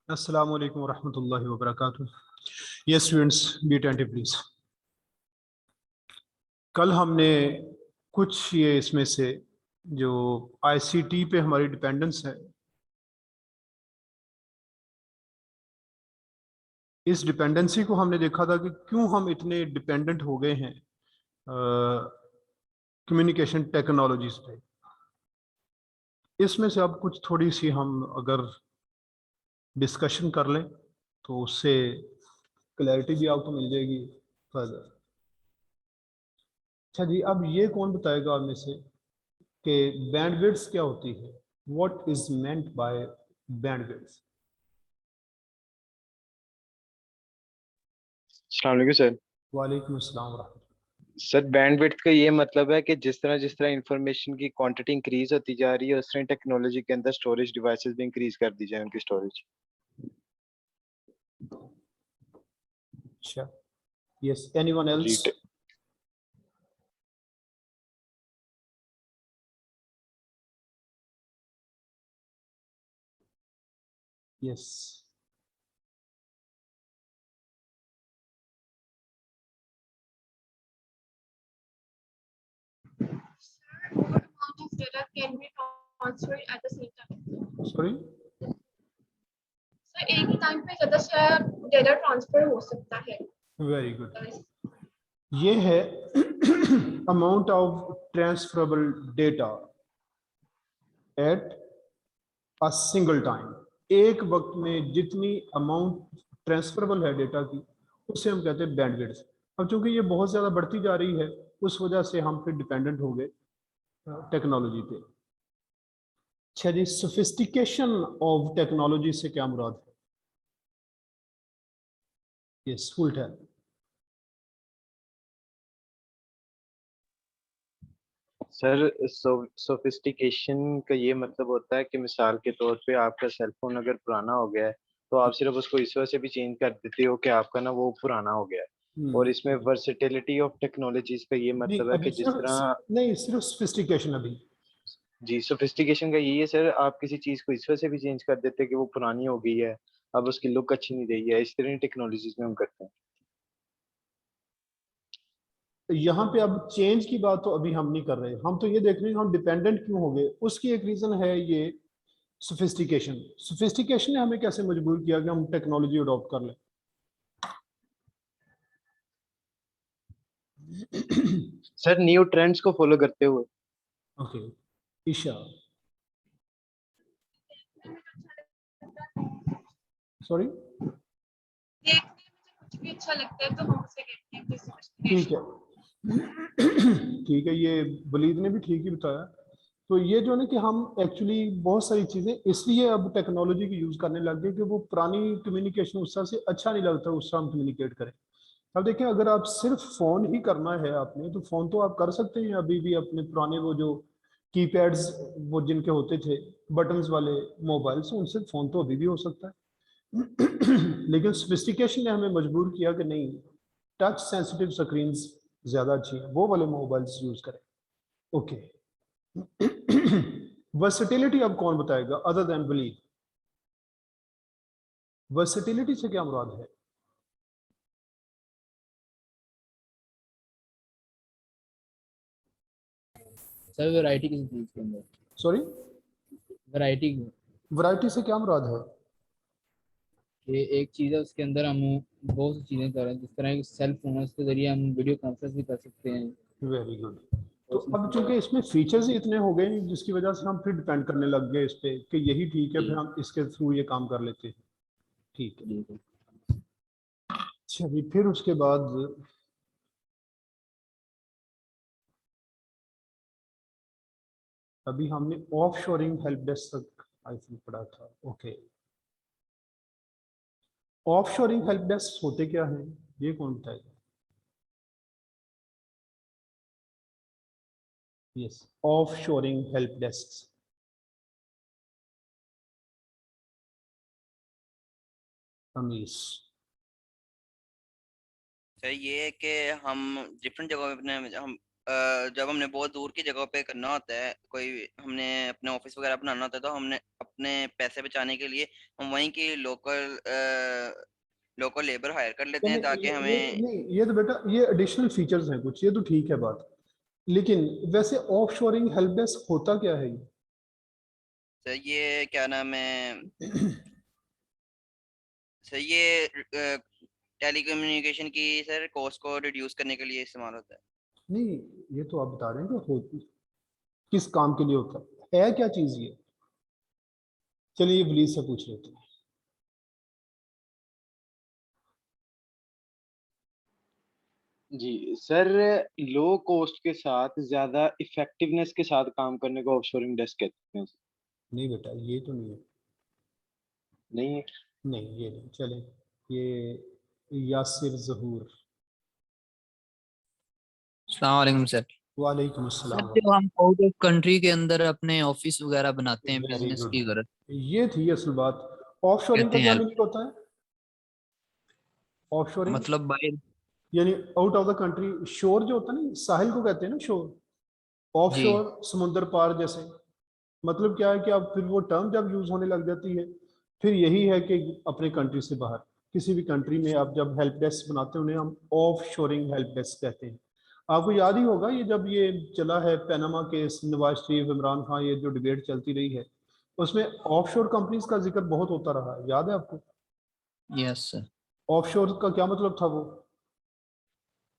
अस्सलाम वालेकुम वरहमतुल्लाहि वबरकातुह। Yes students, be attentive please. कल हमने कुछ ये इसमें से जो आईसीटी पे हमारी डिपेंडेंस है, इस डिपेंडेंसी को हमने देखा था कि क्यों हम इतने डिपेंडेंट हो गए हैं कम्युनिकेशन टेक्नोलॉजीज पे। इसमें से अब कुछ थोड़ी सी हम अगर डिस्कशन कर लें तो उससे क्लैरिटी भी आपको मिल जाएगी फर्दर। अच्छा जी, अब ये कौन बताएगा में से कि बैंडविड्थ क्या होती है? What is meant by bandwidth? अस्सलाम वालेकुम सर। वालेकुम अस्सलाम वरहमतुल्लाह। सर बैंडविड्थ का ये मतलब है कि जिस तरह इंफॉर्मेशन की क्वांटिटी इंक्रीज होती जा रही है उस तरह टेक्नोलॉजी के अंदर स्टोरेज डिवाइसेस भी इंक्रीज कर दी जाए उनकी स्टोरेज। अच्छा, यस, एनीवन जी else? Yes. What amount of data can be transferred at the same time? Sorry? Sir एक ही टाइम पे ज्यादा से डेटा ट्रांसफर हो सकता है। Very good. ये है amount of transferable data at a single time. एक वक्त में जितनी अमाउंट ट्रांसफरेबल है डेटा की, उसे हम कहते हैं बैंडविड्थ। अब चूंकि ये बहुत ज्यादा बढ़ती जा रही है, उस वजह से हम फिर डिपेंडेंट हो गए टेक्नोलॉजी पे। अच्छा जी, सोफिस्टिकेशन ऑफ टेक्नोलॉजी से क्या मुराद है? Yes, full tap. Sir sophistication का ये मतलब होता है कि मिसाल के तौर पे आपका सेल फोन अगर पुराना हो गया है तो आप सिर्फ उसको इस वजह से भी चेंज कर देते हो कि आपका ना वो पुराना हो गया है। और इसमें वर्सेटिलिटी ऑफ टेक्नोलॉजीज का ये नहीं, मतलब है अभी कि जिस सिर्फ तरह। नहीं, सिर्फ सोफिस्टिकेशन अभी। जी सोफिस्टिकेशन का यही है सर, आप किसी चीज को इस वजह से भी चेंज कर देते हैं कि वो पुरानी हो गई है, अब उसकी लुक अच्छी नहीं रही है, इस तरह टेक्नोलॉजीज में हम करते हैं। यहाँ पे अब चेंज की बात तो अभी हम नहीं कर रहे, हम तो ये देख रहे हैं हम डिपेंडेंट क्यों हो गए। उसकी एक रीजन है ये सोफिस्टिकेशन। सोफिस्टिकेशन ने हमें कैसे मजबूर किया कि हम टेक्नोलॉजी अडॉप्ट कर लें? सर न्यू ट्रेंड्स को फॉलो करते हुए। ओके, ईशा। सॉरी? देखने में जब कुछ भी अच्छा लगता है तो हम उसे कहते हैं कि ठीक sophistication। है। ठीक है, ये वलीद ने भी ठीक ही बताया। तो ये जो है ना कि हम एक्चुअली बहुत सारी चीजें इसलिए अब टेक्नोलॉजी की यूज करने लग गए कि वो पुरानी कम्युनिकेशन उस तरह से अच्छा नहीं लगता, उससे हम कम्युनिकेट करें। अब देखिए, अगर आप सिर्फ फोन ही करना है आपने, तो फोन तो आप कर सकते हैं अभी भी अपने पुराने वो जो कीपैड्स, वो जिनके होते थे बटन्स वाले मोबाइल्स, उनसे फोन तो अभी भी हो सकता है। लेकिन सोफिस्टिकेशन ने हमें मजबूर किया कि नहीं, टच सेंसिटिव स्क्रीन्स ज्यादा अच्छी हैं, वो वाले मोबाइल्स यूज करें। ओके। वर्सेटिलिटी अब कौन बताएगा अदर देन बिलीव? वर्सेटिलिटी से क्या मुराद है? सर वैरायटी किसी चीज के अंदर, सॉरी? वैरायटी वैरायटी से क्या मुराद है? कि एक चीज है उसके अंदर हम बहुत सी चीजें कर रहे हैं, जिस तरह की सेल फोन है उसके जरिए हम वीडियो कॉन्फ्रेंस भी कर सकते हैं। Very good. तो और उसमें अब चूंकि इसमें फीचर्स ही इतने हो गए हैं, जिसकी वजह से हम फिर डिपेंड करने लग गए इस पे कि यही ठीक है, फिर जी हम इसके थ्रू ये काम कर लेते हैं। ठीक है। जी जी। अच्छा जी, फिर उसके बाद अभी हमने ऑफ शोरिंग हेल्प डेस्क तक आई थिंक पढ़ा था। Okay, of shoring help desk होते क्या हैं, ये कौन बताएगा? Yes, of shoring help desk. Amish. Sir ये है कि हम डिफरेंट जगहों पे अपने हम जब हमने बहुत दूर की जगह पे करना होता है, कोई हमने अपने ऑफिस वगैरह बनाना होता है, तो हमने अपने पैसे बचाने के लिए हम वहीं की लोकल लेबर हायर कर लेते हैं ताकि ये हमें। नहीं, ये तो बेटा ये एडिशनल फीचर्स हैं कुछ, ये तो ठीक है बात, लेकिन वैसे ऑफ शोरिंग हेल्प डेस्क होता क्या है ये? सर ये क्या नाम है, सर ये टेलीकम्युनिकेशन की सर कॉस्ट को रिड्यूस करने के लिए इस्तेमाल होता है। नहीं, ये तो आप बता रहे हैं कि किस काम के लिए होता है क्या चीज ये? चलिए ये वलीद से पूछ लेते हैं। जी सर, लो कॉस्ट के साथ ज्यादा इफेक्टिवनेस के साथ काम करने को ऑफशोरिंग डेस्क कहते हैं। नहीं बेटा ये तो नहीं है, नहीं है। नहीं ये नहीं, चले ये यासिर जहूर। अस्सलाम वालेकुम सर। वालेकुम सर अस्सलाम। जो हम आउट ऑफ कंट्री के अंदर अपने ऑफिस वगैरह बनाते हैं वेरी बिजनेस गुड, की गरज ये थी असल बात। ऑफ शोरिंग कहते का हैं क्या हेल्प, मीनिंग होता है? ऑफ शोरिंग मतलब बाहर। यानी आउट ऑफ द कंट्री। शोर जो होता है ना, साहिल को कहते हैं ना शोर, ऑफ जी शोर समुंदर पार जैसे। मतलब क्या है कि अब फिर वो टर्म जब यूज होने लग जाती है, फिर यही है कि अपने कंट्री से बाहर किसी भी कंट्री में आप जब हेल्प डेस्क बनाते हैं उन्हें हम ऑफ शोरिंग हेल्प डेस्क कहते हैं। आपको याद ही होगा ये जब ये चला है पैनामा केस, नवाज शरीफ इमरान खान, ये जो डिबेट चलती रही है उसमें ऑफशोर कंपनीज का जिक्र बहुत होता रहा है, याद है आपको? यस सर, ऑफशोर का क्या मतलब था वो?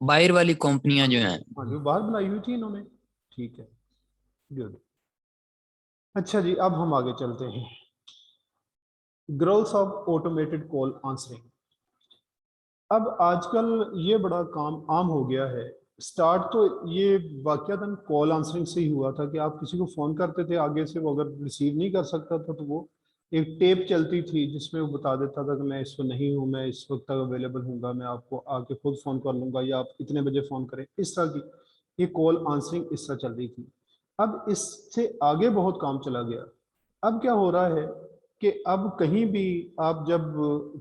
बाहर वाली कंपनियां जो हैं। हाँ जो बाहर बनाई हुई थी इन्होंने, ठीक है, गुड। अच्छा जी, अब हम आगे चलते हैं। Growth of automated call answering. अब आजकल ये बड़ा काम आम हो गया है। स्टार्ट तो ये वाकयातन कॉल आंसरिंग से ही हुआ था कि आप किसी को फ़ोन करते थे, आगे से वो अगर रिसीव नहीं कर सकता था तो वो एक टेप चलती थी जिसमें वो बता देता था कि मैं इस वक्त नहीं हूँ, मैं इस वक्त तक अवेलेबल हूँगा, मैं आपको आके खुद फ़ोन कर लूँगा या आप इतने बजे फ़ोन करें, इस तरह की ये कॉल आंसरिंग इस तरह चल रही थी। अब इससे आगे बहुत काम चला गया। अब क्या हो रहा है कि अब कहीं भी आप जब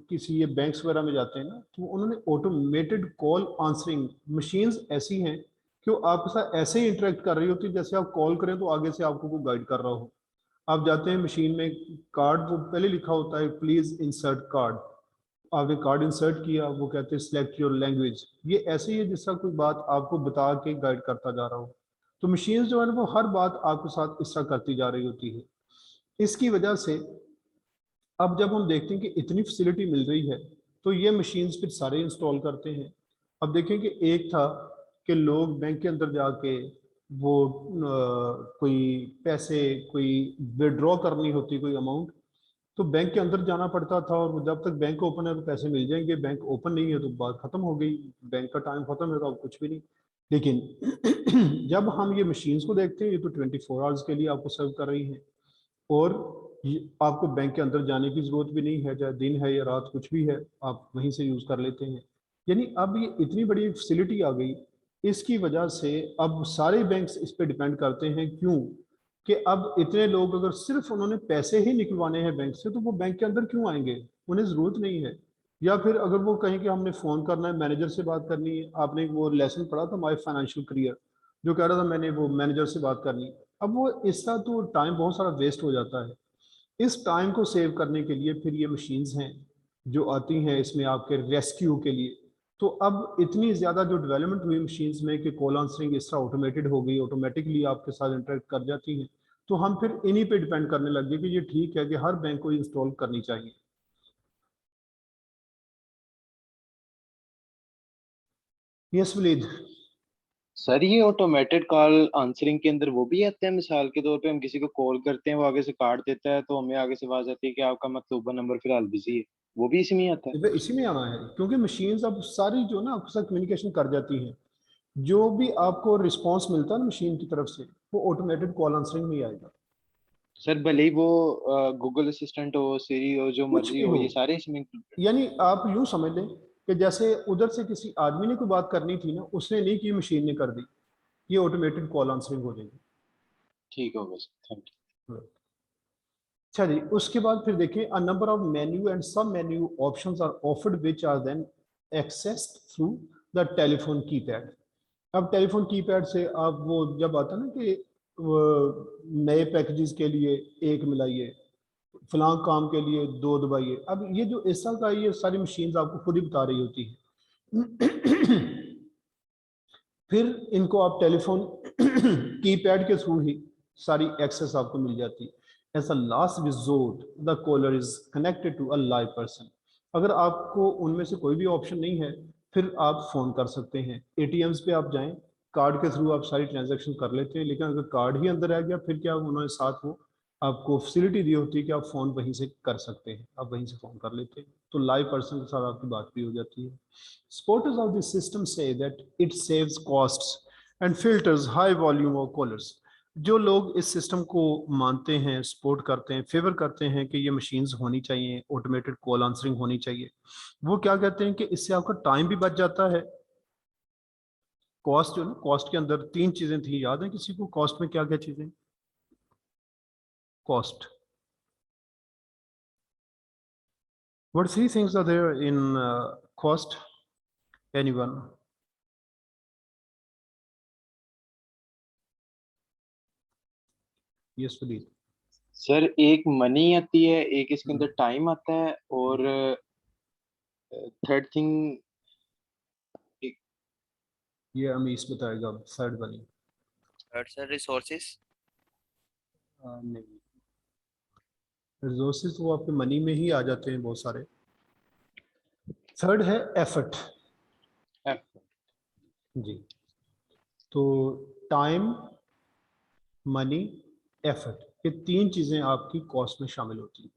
किसी ये बैंक्स वगैरह में जाते हैं ना, तो उन्होंने ऑटोमेटेड कॉल आंसरिंग मशीन्स ऐसी हैं कि वो आपके साथ ऐसे ही इंटरेक्ट कर रही होती है जैसे आप कॉल करें तो आगे से आपको कोई गाइड कर रहा हो। आप जाते हैं मशीन में, कार्ड वो पहले लिखा होता है प्लीज इंसर्ट कार्ड, आपने कार्ड इंसर्ट किया, वो कहते हैं सिलेक्ट योर लैंग्वेज। ये ऐसे ही है जिस तरह कोई बात आपको बता के गाइड करता जा रहा हो। तो मशीन्स जो है ना वो हर बात आपके साथ इस तरह करती जा रही होती है। इसकी वजह से अब जब हम देखते हैं कि इतनी फैसिलिटी मिल रही है तो ये मशीन्स फिर सारे इंस्टॉल करते हैं। अब देखें कि एक था कि लोग बैंक के अंदर जाके वो कोई पैसे कोई विड्रॉ करनी होती कोई अमाउंट, तो बैंक के अंदर जाना पड़ता था और जब तक बैंक ओपन है तो पैसे मिल जाएंगे, बैंक ओपन नहीं है तो बात खत्म हो गई, बैंक का टाइम खत्म है तो अब कुछ भी नहीं। लेकिन जब हम ये मशीन्स को देखते हैं ये तो 24 आवर्स के लिए आपको सर्व कर रही हैं और आपको बैंक के अंदर जाने की जरूरत भी नहीं है, चाहे दिन है या रात कुछ भी है आप वहीं से यूज कर लेते हैं। यानी अब ये इतनी बड़ी फैसिलिटी आ गई, इसकी वजह से अब सारे बैंक्स इस पे डिपेंड करते हैं। क्यों? कि अब इतने लोग अगर सिर्फ उन्होंने पैसे ही निकलवाने हैं बैंक से तो वो बैंक के अंदर क्यों आएंगे, उन्हें जरूरत नहीं है। या फिर अगर वो कहें कि हमने फोन करना है, मैनेजर से बात करनी है, आपने वो लेसन पढ़ा था माय फाइनेंशियल करियर जो कह रहा था मैंने वो मैनेजर से बात करनी, अब वो इसका तो टाइम बहुत सारा वेस्ट हो जाता है। इस टाइम को सेव करने के लिए फिर ये मशीन्स हैं जो आती हैं इसमें आपके रेस्क्यू के लिए। तो अब इतनी ज़्यादा जो डेवलपमेंट हुई मशीन्स में कि कॉल आंसरिंग इस तरह ऑटोमेटेड हो गई, ऑटोमेटिकली आपके साथ इंटरेक्ट कर जाती हैं, तो हम फिर इन्हीं पे डिपेंड करने लग गए कि ये ठीक है कि हर बैंक को इंस्टॉल करनी चाहिए। यस वलीद। सर ये ऑटोमेटेड कॉल आंसरिंग के अंदर वो भी आते हैं, मिसाल के तौर पे हम किसी को कॉल करते हैं, वो आगे से काट देता है तो हमें आगे से आवाज आती है कि आपका मतलूबा नंबर फिलहाल बिजी है, वो भी इसी में आता है? इसी में आना है क्योंकि मशीन्स अब सारी जो ना आपके साथ कम्युनिकेशन कर जाती हैं, जो भी आपको रिस्पॉन्स मिलता है ना मशीन की तरफ से वो ऑटोमेटेड कॉल आंसरिंग में ही आएगा। सर भले ही वो गूगल असिस्टेंट हो, सिरी हो, जो कुछ मर्जी भी हो, हो, ये सारे इसमें included हैं। यानी आप यूं समझ लें कि जैसे उधर से किसी आदमी ने कोई बात करनी थी ना, उसने नहीं की, मशीन ने कर दी, ये ऑटोमेटेड कॉल आंसरिंग हो जाएगी। ठीक होगा सर, थैंक अच्छा जी, उसके बाद फिर देखिए a number of menu and sub menu options are offered which are then accessed through the telephone keypad. अब टेलीफोन कीपैड से आप वो जब आता ना कि वो नए पैकेजेस के लिए एक मिलाइए, फलां काम के लिए दो दबाइए, अब ये जो इस तरह का ये सारी मशीन्स आपको खुद ही बता रही होती है। फिर इनको आप टेलीफोन कीपैड के थ्रू ही सारी एक्सेस आपको मिल जाती है। As a last resort the caller is connected to a live person. अगर आपको उनमें से कोई भी ऑप्शन नहीं है, फिर आप फोन कर सकते हैं। एटीएम्स पे आप जाएं, कार्ड के थ्रू आप सारी ट्रांजैक्शन कर लेते हैं, लेकिन अगर कार्ड ही अंदर रह गया फिर क्या, उन्होंने साथ वो आपको फैसिलिटी दी होती है कि आप फ़ोन वहीं से कर सकते हैं, आप वहीं से फ़ोन कर लेते हैं, तो लाइव पर्सन के साथ आपकी बात भी हो जाती है। Supporters of this system say that it saves costs and filters high volume of callers. जो लोग इस सिस्टम को मानते हैं, सपोर्ट करते हैं, फेवर करते हैं कि ये मशीन्स होनी चाहिए, ऑटोमेटेड कॉल आंसरिंग होनी चाहिए, वो क्या कहते हैं कि इससे आपका टाइम भी बच जाता है। कॉस्ट जो ना, कॉस्ट के अंदर तीन चीजें थी, याद है किसी को कॉस्ट में क्या क्या चीजें? Cost, what three things are there in cost? Anyone? Yes, Pradeep. Sir एक मनी आती है, एक इसके अंदर टाइम आता है, और थर्ड थिंग ये अमीश बताएगा थर्ड वाली। Third sir resources. नहीं, रिसोर्सेज तो आपके मनी में ही आ जाते हैं बहुत सारे। थर्ड है एफर्ट। जी, तो टाइम, मनी, एफर्ट, ये तीन चीजें आपकी कॉस्ट में शामिल होती हैं।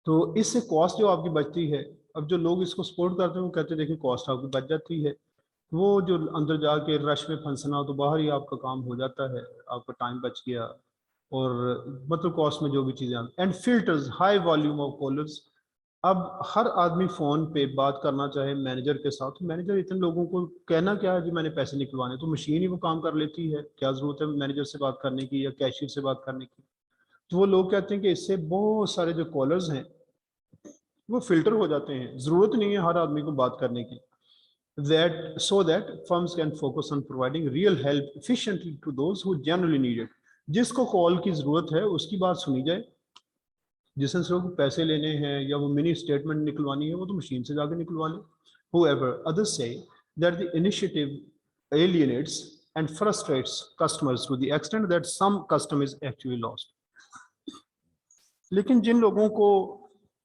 तो इससे कॉस्ट जो आपकी बचती है, अब जो लोग इसको सपोर्ट करते हैं वो कहते हैं देखिए कॉस्ट आपकी बच जाती है, वो जो अंदर जाके रश में फंसना हो तो बाहर ही आपका काम हो जाता है, आपका टाइम बच गया, और मतलब कॉस्ट में जो भी चीज़ें आती। And filters high volume of callers. अब हर आदमी फ़ोन पे बात करना चाहे मैनेजर के साथ, तो मैनेजर इतने लोगों को कहना क्या है कि मैंने पैसे निकलवाने, तो मशीन ही वो काम कर लेती है, क्या ज़रूरत है मैनेजर से बात करने की या कैशियर से बात करने की। तो वो लोग कहते हैं कि इससे बहुत सारे जो कॉलर्स हैं वो फिल्टर हो जाते हैं, ज़रूरत नहीं है हर आदमी को बात करने की। that so that firms can focus on providing real help efficiently to those who genuinely need it. जिसको कॉल की जरूरत है उसकी बात सुनी जाए, जिसने सिर्फ पैसे लेने हैं या वो मिनी स्टेटमेंट निकलवानी है वो तो मशीन से जाके निकलवा ले। However, others say that the initiative alienates and frustrates customers to the extent that some custom is actually lost. लेकिन जिन लोगों को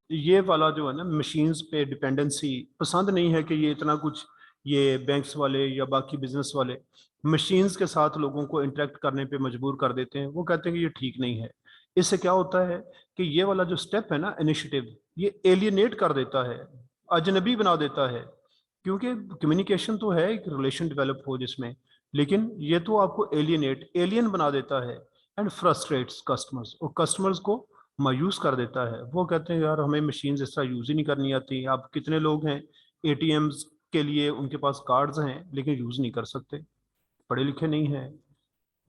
ये वाला जो है ना मशीन्स पे डिपेंडेंसी पसंद नहीं है कि ये इतना कुछ, ये बैंक्स वाले या बाकी बिजनेस वाले मशीन्स के साथ लोगों को इंटरेक्ट करने पे मजबूर कर देते हैं, वो कहते हैं कि ये ठीक नहीं है। इससे क्या होता है कि ये वाला जो स्टेप है ना इनिशिएटिव, ये एलियनेट कर देता है, अजनबी बना देता है, क्योंकि कम्युनिकेशन तो है, एक रिलेशन डेवलप हो जिसमें, लेकिन ये तो आपको एलियन बना देता है। एंड फ्रस्ट्रेट्स कस्टमर्स, और कस्टमर्स को मायूस कर देता है। वो कहते हैं यार हमें मशीन इस तरह यूज़ ही नहीं करनी आती। आप कितने लोग हैं एटीएम्स के लिए उनके पास कार्ड्स हैं लेकिन यूज़ नहीं कर सकते, पढ़े लिखे नहीं हैं।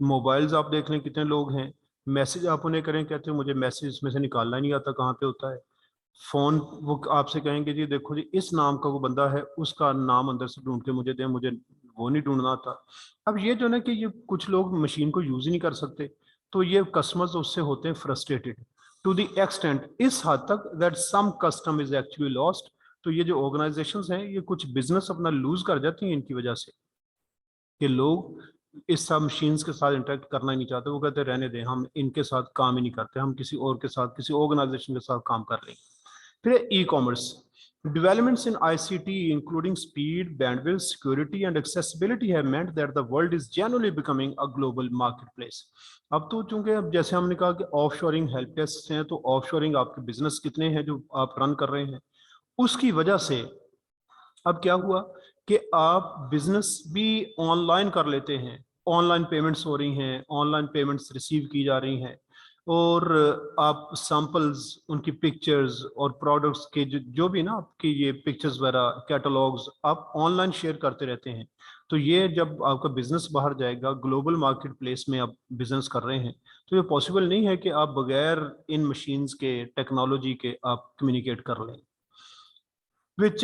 मोबाइल्स आप देख लें कितने लोग हैं, मैसेज आप उन्हें करें कहते हैं मुझे मैसेज इसमें से निकालना ही नहीं आता कहाँ पे होता है। फ़ोन वो आपसे कहेंगे जी देखो जी इस नाम का वो बंदा है, उसका नाम अंदर से ढूंढ के मुझे दें, मुझे वो नहीं ढूंढना आता। अब ये जो ना कि ये कुछ लोग मशीन को यूज़ ही नहीं कर सकते, तो ये कस्टमर्स उससे होते हैं फ्रस्ट्रेटेड टू द एक्सटेंट, इस हद तक that some custom is actually lost. तो ये जो ऑर्गेनाइजेशंस हैं ये कुछ बिजनेस अपना लूज कर जाती हैं इनकी वजह से, कि लोग इस सब मशीन्स के साथ इंटरेक्ट करना ही नहीं चाहते। वो कहते हैं रहने दें, हम इनके साथ काम ही नहीं करते, हम किसी और के साथ किसी ऑर्गेनाइजेशन के साथ काम कर लेंगे। फिर e commerce developments in ICT including speed, bandwidth, security and accessibility have meant that the world is generally becoming a global marketplace. अब तो चूंकि अब जैसे हमने कहा कि ऑफशोरिंग हेल्प डेस्क हैं, तो ऑफशोरिंग आपके बिजनेस कितने हैं जो आप रन कर रहे हैं, उसकी वजह से अब क्या हुआ कि आप बिजनेस भी ऑनलाइन कर लेते हैं, ऑनलाइन पेमेंट्स हो रही हैं, ऑनलाइन पेमेंट्स रिसीव की जा रही हैं, और आप सैंपल्स उनकी पिक्चर्स और प्रोडक्ट्स के जो भी ना आपकी ये पिक्चर्स वगैरह कैटलॉग्स आप ऑनलाइन शेयर करते रहते हैं। तो ये जब आपका बिजनेस बाहर जाएगा, ग्लोबल मार्केट प्लेस में आप बिजनेस कर रहे हैं, तो ये पॉसिबल नहीं है कि आप बगैर इन मशीन्स के टेक्नोलॉजी के आप कम्युनिकेट कर लें। which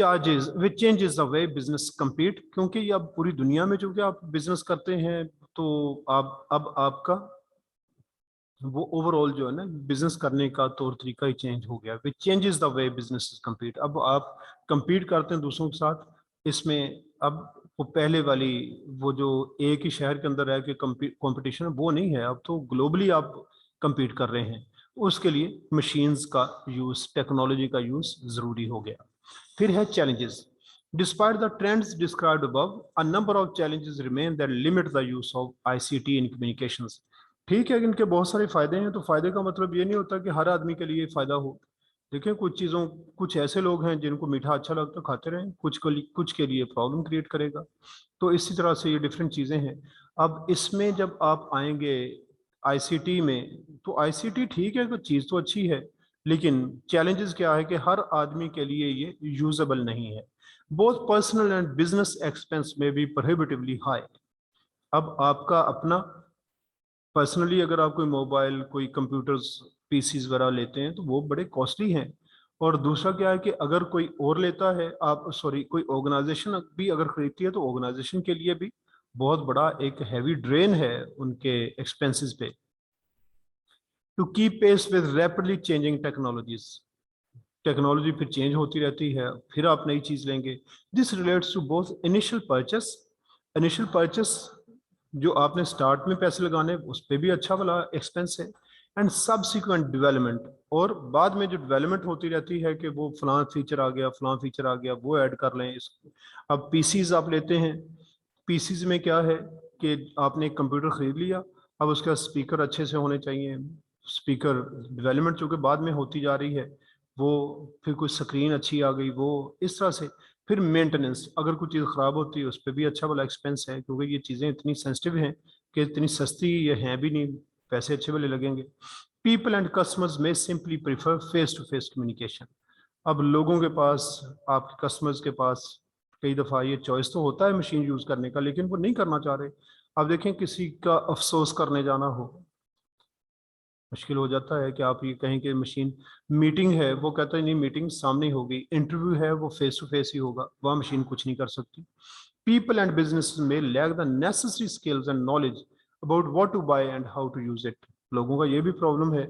changes the way business compete, क्योंकि ये अब पूरी दुनिया में चूंकि आप बिजनेस करते हैं तो आप अब आपका वो ओवरऑल जो है ना बिजनेस करने का तौर तरीका ही चेंज हो गया, विच changes the way business compete। अब आप compete करते हैं दूसरों के साथ, इसमें अब वो पहले वाली वो जो एक ही शहर के अंदर रह के कंपटीशन वो नहीं है, अब तो ग्लोबली आप compete कर रहे हैं। उसके लिए मशीन्स का यूज, टेक्नोलॉजी का यूज जरूरी हो गया। फिर है challenges। Despite the trends described above, a number of challenges remain that limit the use of ICT in communications। ठीक है, इनके बहुत सारे फायदे हैं, तो फायदे का मतलब ये नहीं होता कि हर आदमी के लिए फायदा हो। देखिए कुछ चीज़ों, कुछ ऐसे लोग हैं जिनको मीठा अच्छा लगता है खाते रहें, कुछ के लिए प्रॉब्लम क्रिएट करेगा। तो इसी तरह से ये डिफरेंट चीज़ें हैं। अब इसमें जब आप आएंगे आईसीटी में, तो आईसीटी ठीक है, कोई चीज़ तो अच्छी है, लेकिन चैलेंजेस क्या है कि हर आदमी के लिए ये यूजेबल नहीं है। Both personal and business expense में भी प्रोहिबिटिवली हाई। अब आपका अपना पर्सनली अगर आप कोई मोबाइल, कोई कंप्यूटर्स, पीसीज वगैरह लेते हैं तो वो बड़े कॉस्टली हैं। और दूसरा क्या है कि अगर कोई और लेता है, आप सॉरी कोई ऑर्गेनाइजेशन भी अगर खरीदती है तो ऑर्गेनाइजेशन के लिए भी बहुत बड़ा एक हैवी ड्रेन है उनके एक्सपेंसेस पे। To keep pace with rapidly changing technologies, technology फिर चेंज होती रहती है, फिर आप नई चीज लेंगे। This relates to both initial purchase जो आपने स्टार्ट में पैसे लगाने उस पर भी अच्छा वाला एक्सपेंस है, एंड सब्सिक्वेंट डेवलपमेंट, और बाद में जो डेवलपमेंट होती रहती है कि वो फलां फीचर आ गया, फलां फीचर आ गया, वो ऐड कर लें इसको। अब पीसीज आप लेते हैं, पीसीज में क्या है कि आपने एक कंप्यूटर खरीद लिया, अब उसका स्पीकर अच्छे से होने चाहिए, स्पीकर डेवलपमेंट चूँकि बाद में होती जा रही है वो, फिर कोई स्क्रीन अच्छी आ गई, वो इस तरह से। फिर मेंटेनेंस, अगर कोई चीज़ ख़राब होती है उस पर भी अच्छा वाला एक्सपेंस है, क्योंकि ये चीज़ें इतनी सेंसिटिव हैं कि इतनी सस्ती ये हैं भी नहीं, पैसे अच्छे वाले लगेंगे। People and customers may simply prefer face to face communication. अब लोगों के पास, आपके कस्टमर्स के पास कई दफ़ा ये चॉइस तो होता है मशीन यूज़ करने का, लेकिन वो नहीं करना चाह रहे। अब देखें किसी का अफसोस करने जाना हो, मुश्किल हो जाता है कि आप ये कहें कि मशीन, मीटिंग है, वो कहता है नहीं मीटिंग सामने होगी, इंटरव्यू है वो फेस टू फेस ही होगा, वह मशीन कुछ नहीं कर सकती। People and business may lack the necessary skills and knowledge about what to buy and how to use it. लोगों का ये भी प्रॉब्लम है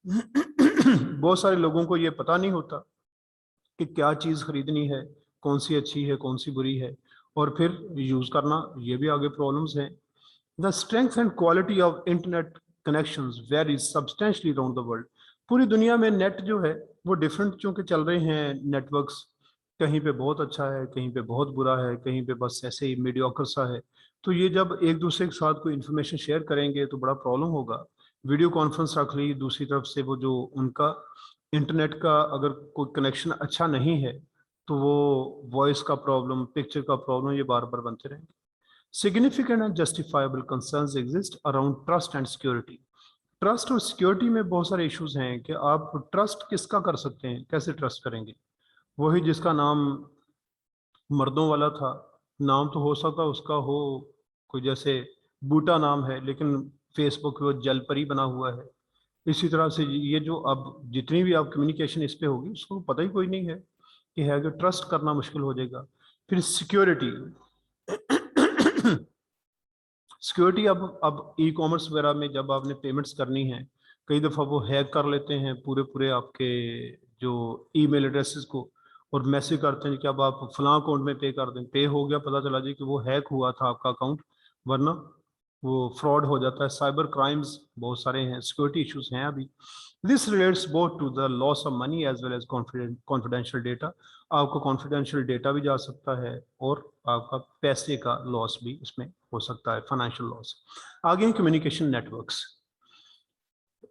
बहुत सारे लोगों को ये पता नहीं होता कि क्या चीज़ खरीदनी है, कौन सी अच्छी है, कौन सी बुरी है, और फिर यूज़ करना, ये भी आगे प्रॉब्लम्स हैं। The strength and quality of internet connections varies substantially around the world। पूरी दुनिया में नेट जो है वो डिफरेंट चूंकि चल रहे हैं नेटवर्क्स, कहीं पे बहुत अच्छा है, कहीं पे बहुत बुरा है, कहीं पे बस ऐसे ही मीडियोकर सा है। तो ये जब एक दूसरे के साथ कोई इन्फॉर्मेशन शेयर करेंगे तो बड़ा प्रॉब्लम होगा। वीडियो कॉन्फ्रेंस रख ली, दूसरी तरफ से वो जो उनका इंटरनेट का अगर कोई कनेक्शन अच्छा नहीं है तो वो वॉइस का प्रॉब्लम, पिक्चर का प्रॉब्लम, ये बार बार बनते रहेंगे। Significant and justifiable concerns exist around trust and security। Trust और सिक्योरिटी में बहुत सारे इश्यूज हैं कि आप ट्रस्ट किसका कर सकते हैं, कैसे ट्रस्ट करेंगे। वही जिसका नाम मर्दों वाला था, नाम तो हो सकता उसका हो कोई जैसे बूटा नाम है, लेकिन फेसबुक पे जलपरी बना हुआ है। इसी तरह से ये जो अब जितनी भी आप कम्युनिकेशन इस पे होगी उसको पता ही कोई नहीं है कि है कि ट्रस्ट करना मुश्किल हो जाएगा। फिर सिक्योरिटी सिक्योरिटी, अब ई कॉमर्स वगैरह में जब आपने पेमेंट्स करनी है, कई दफ़ा वो हैक कर लेते हैं पूरे पूरे आपके जो ईमेल एड्रेसेस को, और मैसेज करते हैं कि अब आप फलां अकाउंट में पे कर दें, पे हो गया, पता चला जी कि वो हैक हुआ था आपका अकाउंट, वरना वो फ्रॉड हो जाता है। साइबर क्राइम्स बहुत सारे हैं, सिक्योरिटी इश्यूज हैं अभी। This relates both to the loss of money as well as confidential data. आपका कॉन्फिडेंशियल डेटा भी जा सकता है और आपका पैसे का लॉस भी इसमें हो सकता है, फाइनेंशियल लॉस। आगे कम्युनिकेशन नेटवर्क्स,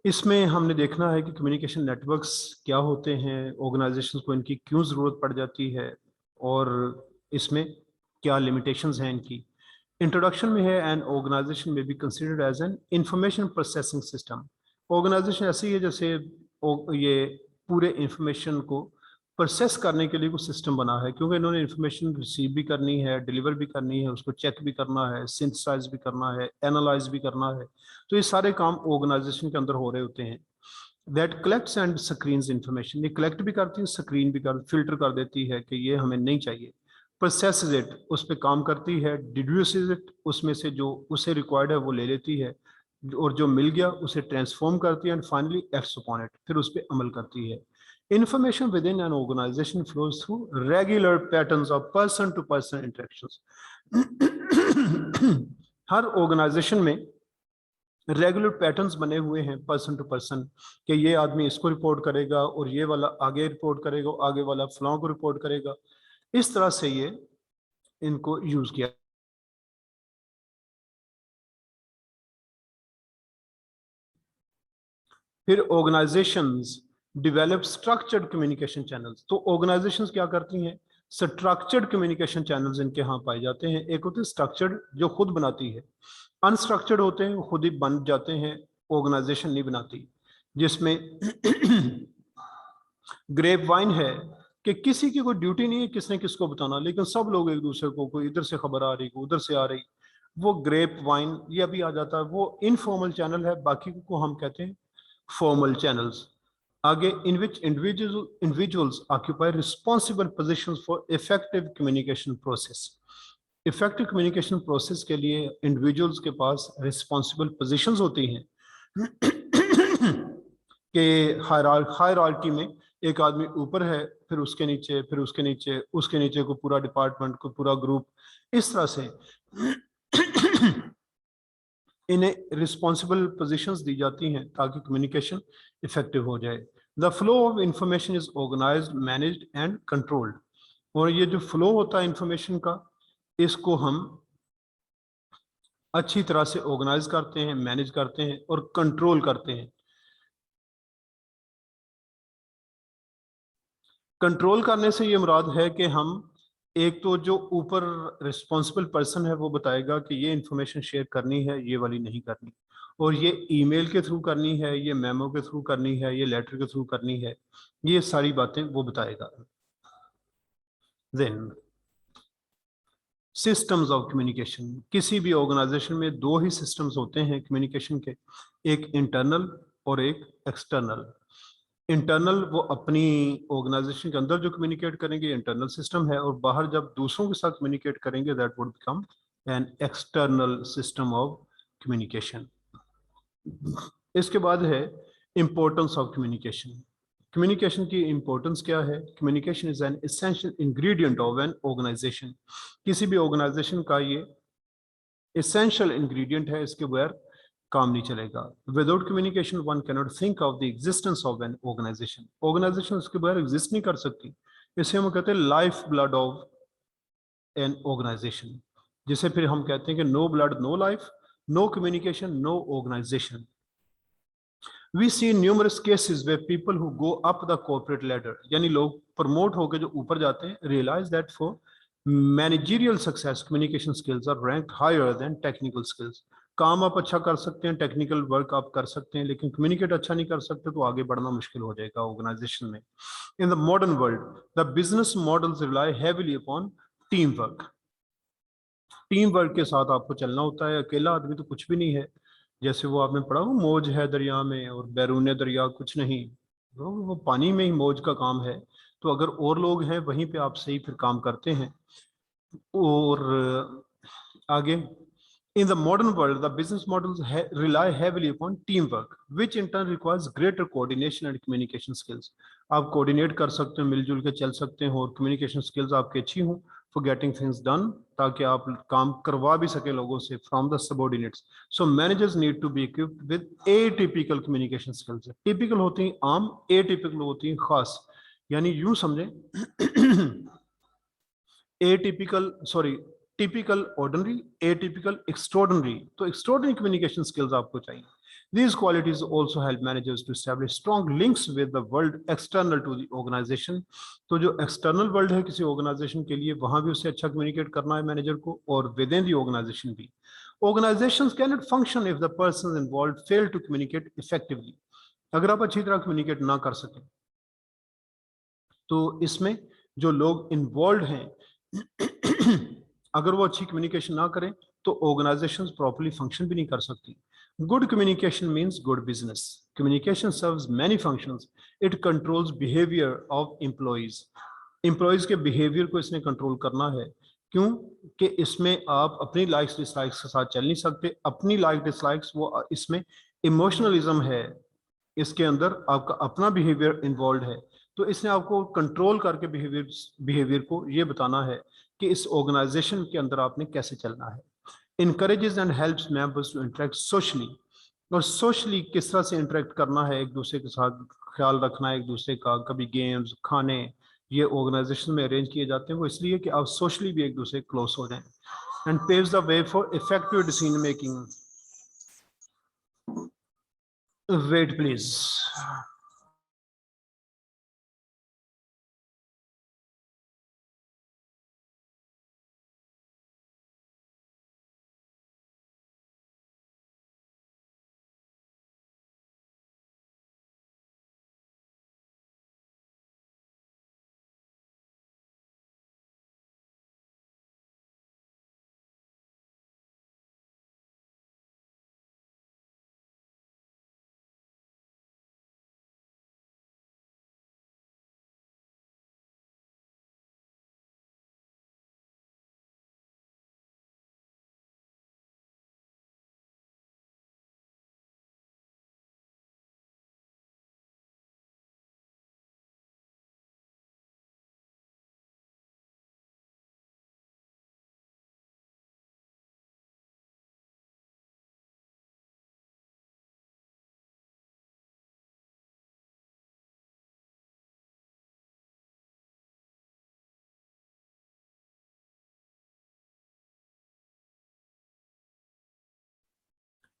इसमें हमने देखना है कि कम्युनिकेशन नेटवर्क्स क्या होते हैं, ऑर्गेनाइजेशंस को इनकी क्यों ज़रूरत पड़ जाती है, और इसमें क्या लिमिटेशंस हैं इनकी। इंट्रोडक्शन में है, an organisation may be considered as an information processing system. Organisation ऐसी है जैसे ये पूरे इंफॉर्मेशन को प्रोसेस करने के लिए कुछ सिस्टम बना है, क्योंकि इन्होंने इंफॉर्मेशन रिसीव भी करनी है, डिलीवर भी करनी है, उसको चेक भी करना है, सिंथेसाइज भी करना है, एनालाइज भी करना है। तो ये सारे काम ऑर्गेनाइजेशन के अंदर हो रहे होते हैं। That collects and screens information, ये कलेक्ट भी करती है, स्क्रीन भी कर, फिल्टर कर देती है कि ये हमें नहीं चाहिए, प्रोसेसेस इट, उस पर काम करती है, डिड्यूसेस इट, उसमें से जो उसे रिक्वायर्ड है वो ले लेती है, और जो मिल गया उसे ट्रांसफॉर्म करती है, and finally acts upon it, फिर उस पर अमल करती है। Information within an organization flows through regular patterns of person to person interactions. हर ऑर्गेनाइजेशन में रेगुलर पैटर्न्स बने हुए हैं पर्सन टू पर्सन, कि ये आदमी इसको रिपोर्ट करेगा और ये वाला आगे रिपोर्ट करेगा, आगे वाला फलां को रिपोर्ट करेगा। इस तरह से ये इनको यूज किया। फिर organisations develop structured communication channels. तो ऑर्गेनाइजेशंस क्या करती हैं, स्ट्रक्चर्ड कम्युनिकेशन चैनल्स इनके यहाँ पाए जाते हैं। एक होते हैं स्ट्रक्चर्ड जो खुद बनाती है, अनस्ट्रक्चर्ड होते हैं वो खुद ही बन जाते हैं, ऑर्गेनाइजेशन नहीं बनाती। जिसमें ग्रेप वाइन है कि किसी की कोई ड्यूटी नहीं है किसने किसको बताना, लेकिन सब लोग एक दूसरे को, कोई इधर से खबर आ रही, कोई उधर से आ रही, वो ग्रेप वाइन ये अभी आ जाता है, वो इनफॉर्मल चैनल है। बाकी को हम कहते हैं फॉर्मल चैनल्स। आगे, in which individuals occupy responsible positions for effective communication process. Effective communication process के लिए इंडिविजुअल्स के पास रिस्पॉन्सिबल पोजीशंस होती हैं कि हायरार्की में एक आदमी ऊपर है, फिर उसके नीचे, फिर उसके नीचे, उसके नीचे को पूरा डिपार्टमेंट, को पूरा ग्रुप, इस तरह से इन्हें रिस्पॉन्सिबल पोजीशंस दी जाती हैं ताकि कम्युनिकेशन इफेक्टिव हो जाए। The flow of information is organised, managed and controlled. और ये जो फ्लो होता है इंफॉर्मेशन का, इसको हम अच्छी तरह से ऑर्गेनाइज करते हैं, मैनेज करते हैं और कंट्रोल करते हैं। कंट्रोल करने से ये मुराद है कि हम एक तो जो ऊपर रिस्पॉन्सिबल पर्सन है वो बताएगा कि ये इंफॉर्मेशन शेयर करनी है, ये वाली नहीं करनी, और ये ईमेल के थ्रू करनी है, ये मेमो के थ्रू करनी है, ये लेटर के थ्रू करनी है, ये सारी बातें वो बताएगा। Then systems of communication. किसी भी ऑर्गेनाइजेशन में दो ही सिस्टम्स होते हैं कम्युनिकेशन के, एक इंटरनल और एक एक्सटर्नल। इंटरनल वो अपनी ऑर्गेनाइजेशन के अंदर जो कम्युनिकेट करेंगे इंटरनल सिस्टम है, और बाहर जब दूसरों के साथ कम्युनिकेट करेंगे that would become an external system of communication. इसके बाद है इंपॉर्टेंस ऑफ कम्युनिकेशन। कम्युनिकेशन की इंपॉर्टेंस क्या है? Communication is an essential ingredient of an organisation. किसी भी ऑर्गेनाइजेशन का ये एसेंशियल इंग्रेडिएंट है, इसके बगैर काम नहीं चलेगा। Without communication one cannot think of the existence of an organisation. Organisation उसके बगैर एग्जिस्ट नहीं कर सकती। इसे हम कहते हैं life blood of an organisation, जिसे फिर हम कहते हैं कि no blood no life, no communication no organisation. We see numerous cases where people who go up the corporate ladder, यानी लोग प्रमोट होकर जो ऊपर जाते हैं, realize that for managerial success communication skills are ranked higher than technical skills। काम आप अच्छा कर सकते हैं, टेक्निकल वर्क आप कर सकते हैं, लेकिन कम्युनिकेट अच्छा नहीं कर सकते तो आगे बढ़ना मुश्किल हो जाएगा ऑर्गेनाइजेशन में। In the modern world the business models rely heavily upon team work. Team work के साथ आपको चलना होता है, अकेला आदमी तो कुछ भी नहीं है। जैसे वो आपने पढ़ा, वो मौज है दरिया में और बैरून दरिया कुछ नहीं, वो पानी में ही मौज का काम है। तो अगर और लोग हैं वहीं पे आप सही फिर काम करते हैं। और आगे, in the modern world the business models rely heavily upon teamwork which in turn requires greater coordination and communication skills। आप कोऑर्डिनेट कर सकते हो, मिलजुल के चल सकते हो, और कम्युनिकेशन स्किल्स आपकी अच्छी हो for getting things done, ताकि आप काम करवा भी सके लोगों से from the subordinates। So managers need to be equipped with atypical communication skills। typical होती हैं आम, atypical होती हैं खास। यानी यूं समझें atypical, sorry, typical ordinary, atypical extraordinary। तो extraordinary communication skills आपको चाहिए। These qualities also help managers to establish strong links with the world external to the organization। तो जो external world है किसी organization के लिए, वहां भी उसे अच्छा communicate करना है मैनेजर को, और within the organization भी। Organizations cannot function if the persons involved fail to communicate effectively। अगर आप अच्छी तरह communicate ना कर सकें तो इसमें जो लोग इन्वॉल्व हैं अगर वो अच्छी कम्युनिकेशन ना करें तो ऑर्गेनाइजेशंस प्रॉपर्ली फंक्शन भी नहीं कर सकती। Good communication means good business. Communication serves many functions. It controls behavior of employees. Employees के behavior को इसने control करना है. क्यों? कि इसमें आप अपनी likes dislikes के साथ चल नहीं सकते. अपनी like dislikes वो इसमें emotionalism है. इसके अंदर आपका अपना behavior involved है. तो इसने आपको control करके behavior को ये बताना है कि इस organization के अंदर आपने कैसे चलना है. Encourages and helps members to interact socially. और सोशली किस तरह से इंटरेक्ट करना है, एक दूसरे के साथ ख्याल रखना है एक दूसरे का, कभी गेम्स खाने ये ऑर्गेनाइजेशन में अरेंज किए जाते हैं वो इसलिए कि आप सोशली भी एक दूसरे क्लोज हो जाएं. And paves the way for effective decision making. Wait please.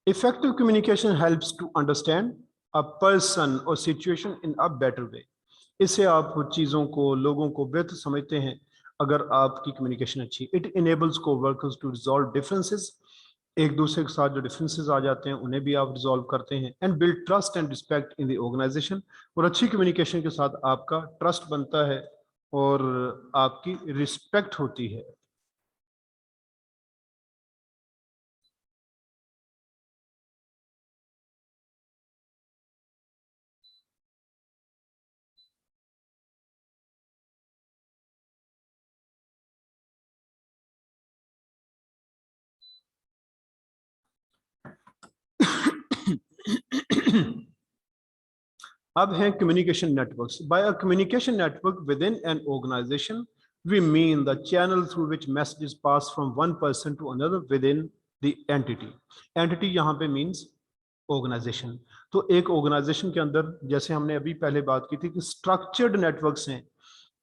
Effective communication helps to understand a person or situation in a better way. इससे आप चीज़ों को लोगों को बेहतर समझते हैं अगर आपकी कम्युनिकेशन अच्छी. It enables co-workers to resolve differences. एक दूसरे के साथ जो डिफरेंसेस आ जाते हैं उन्हें भी आप रिजॉल्व करते हैं. And build trust and respect in the organisation. और अच्छी कम्युनिकेशन के साथ आपका ट्रस्ट बनता है और आपकी रिस्पेक्ट होती है. अब है communication networks. By a communication network within an organization, we mean the channel through which messages pass from one person to another within the entity. Entity यहाँ पे means organization. तो एक organization के अंदर जैसे हमने अभी पहले बात की थी कि structured networks हैं,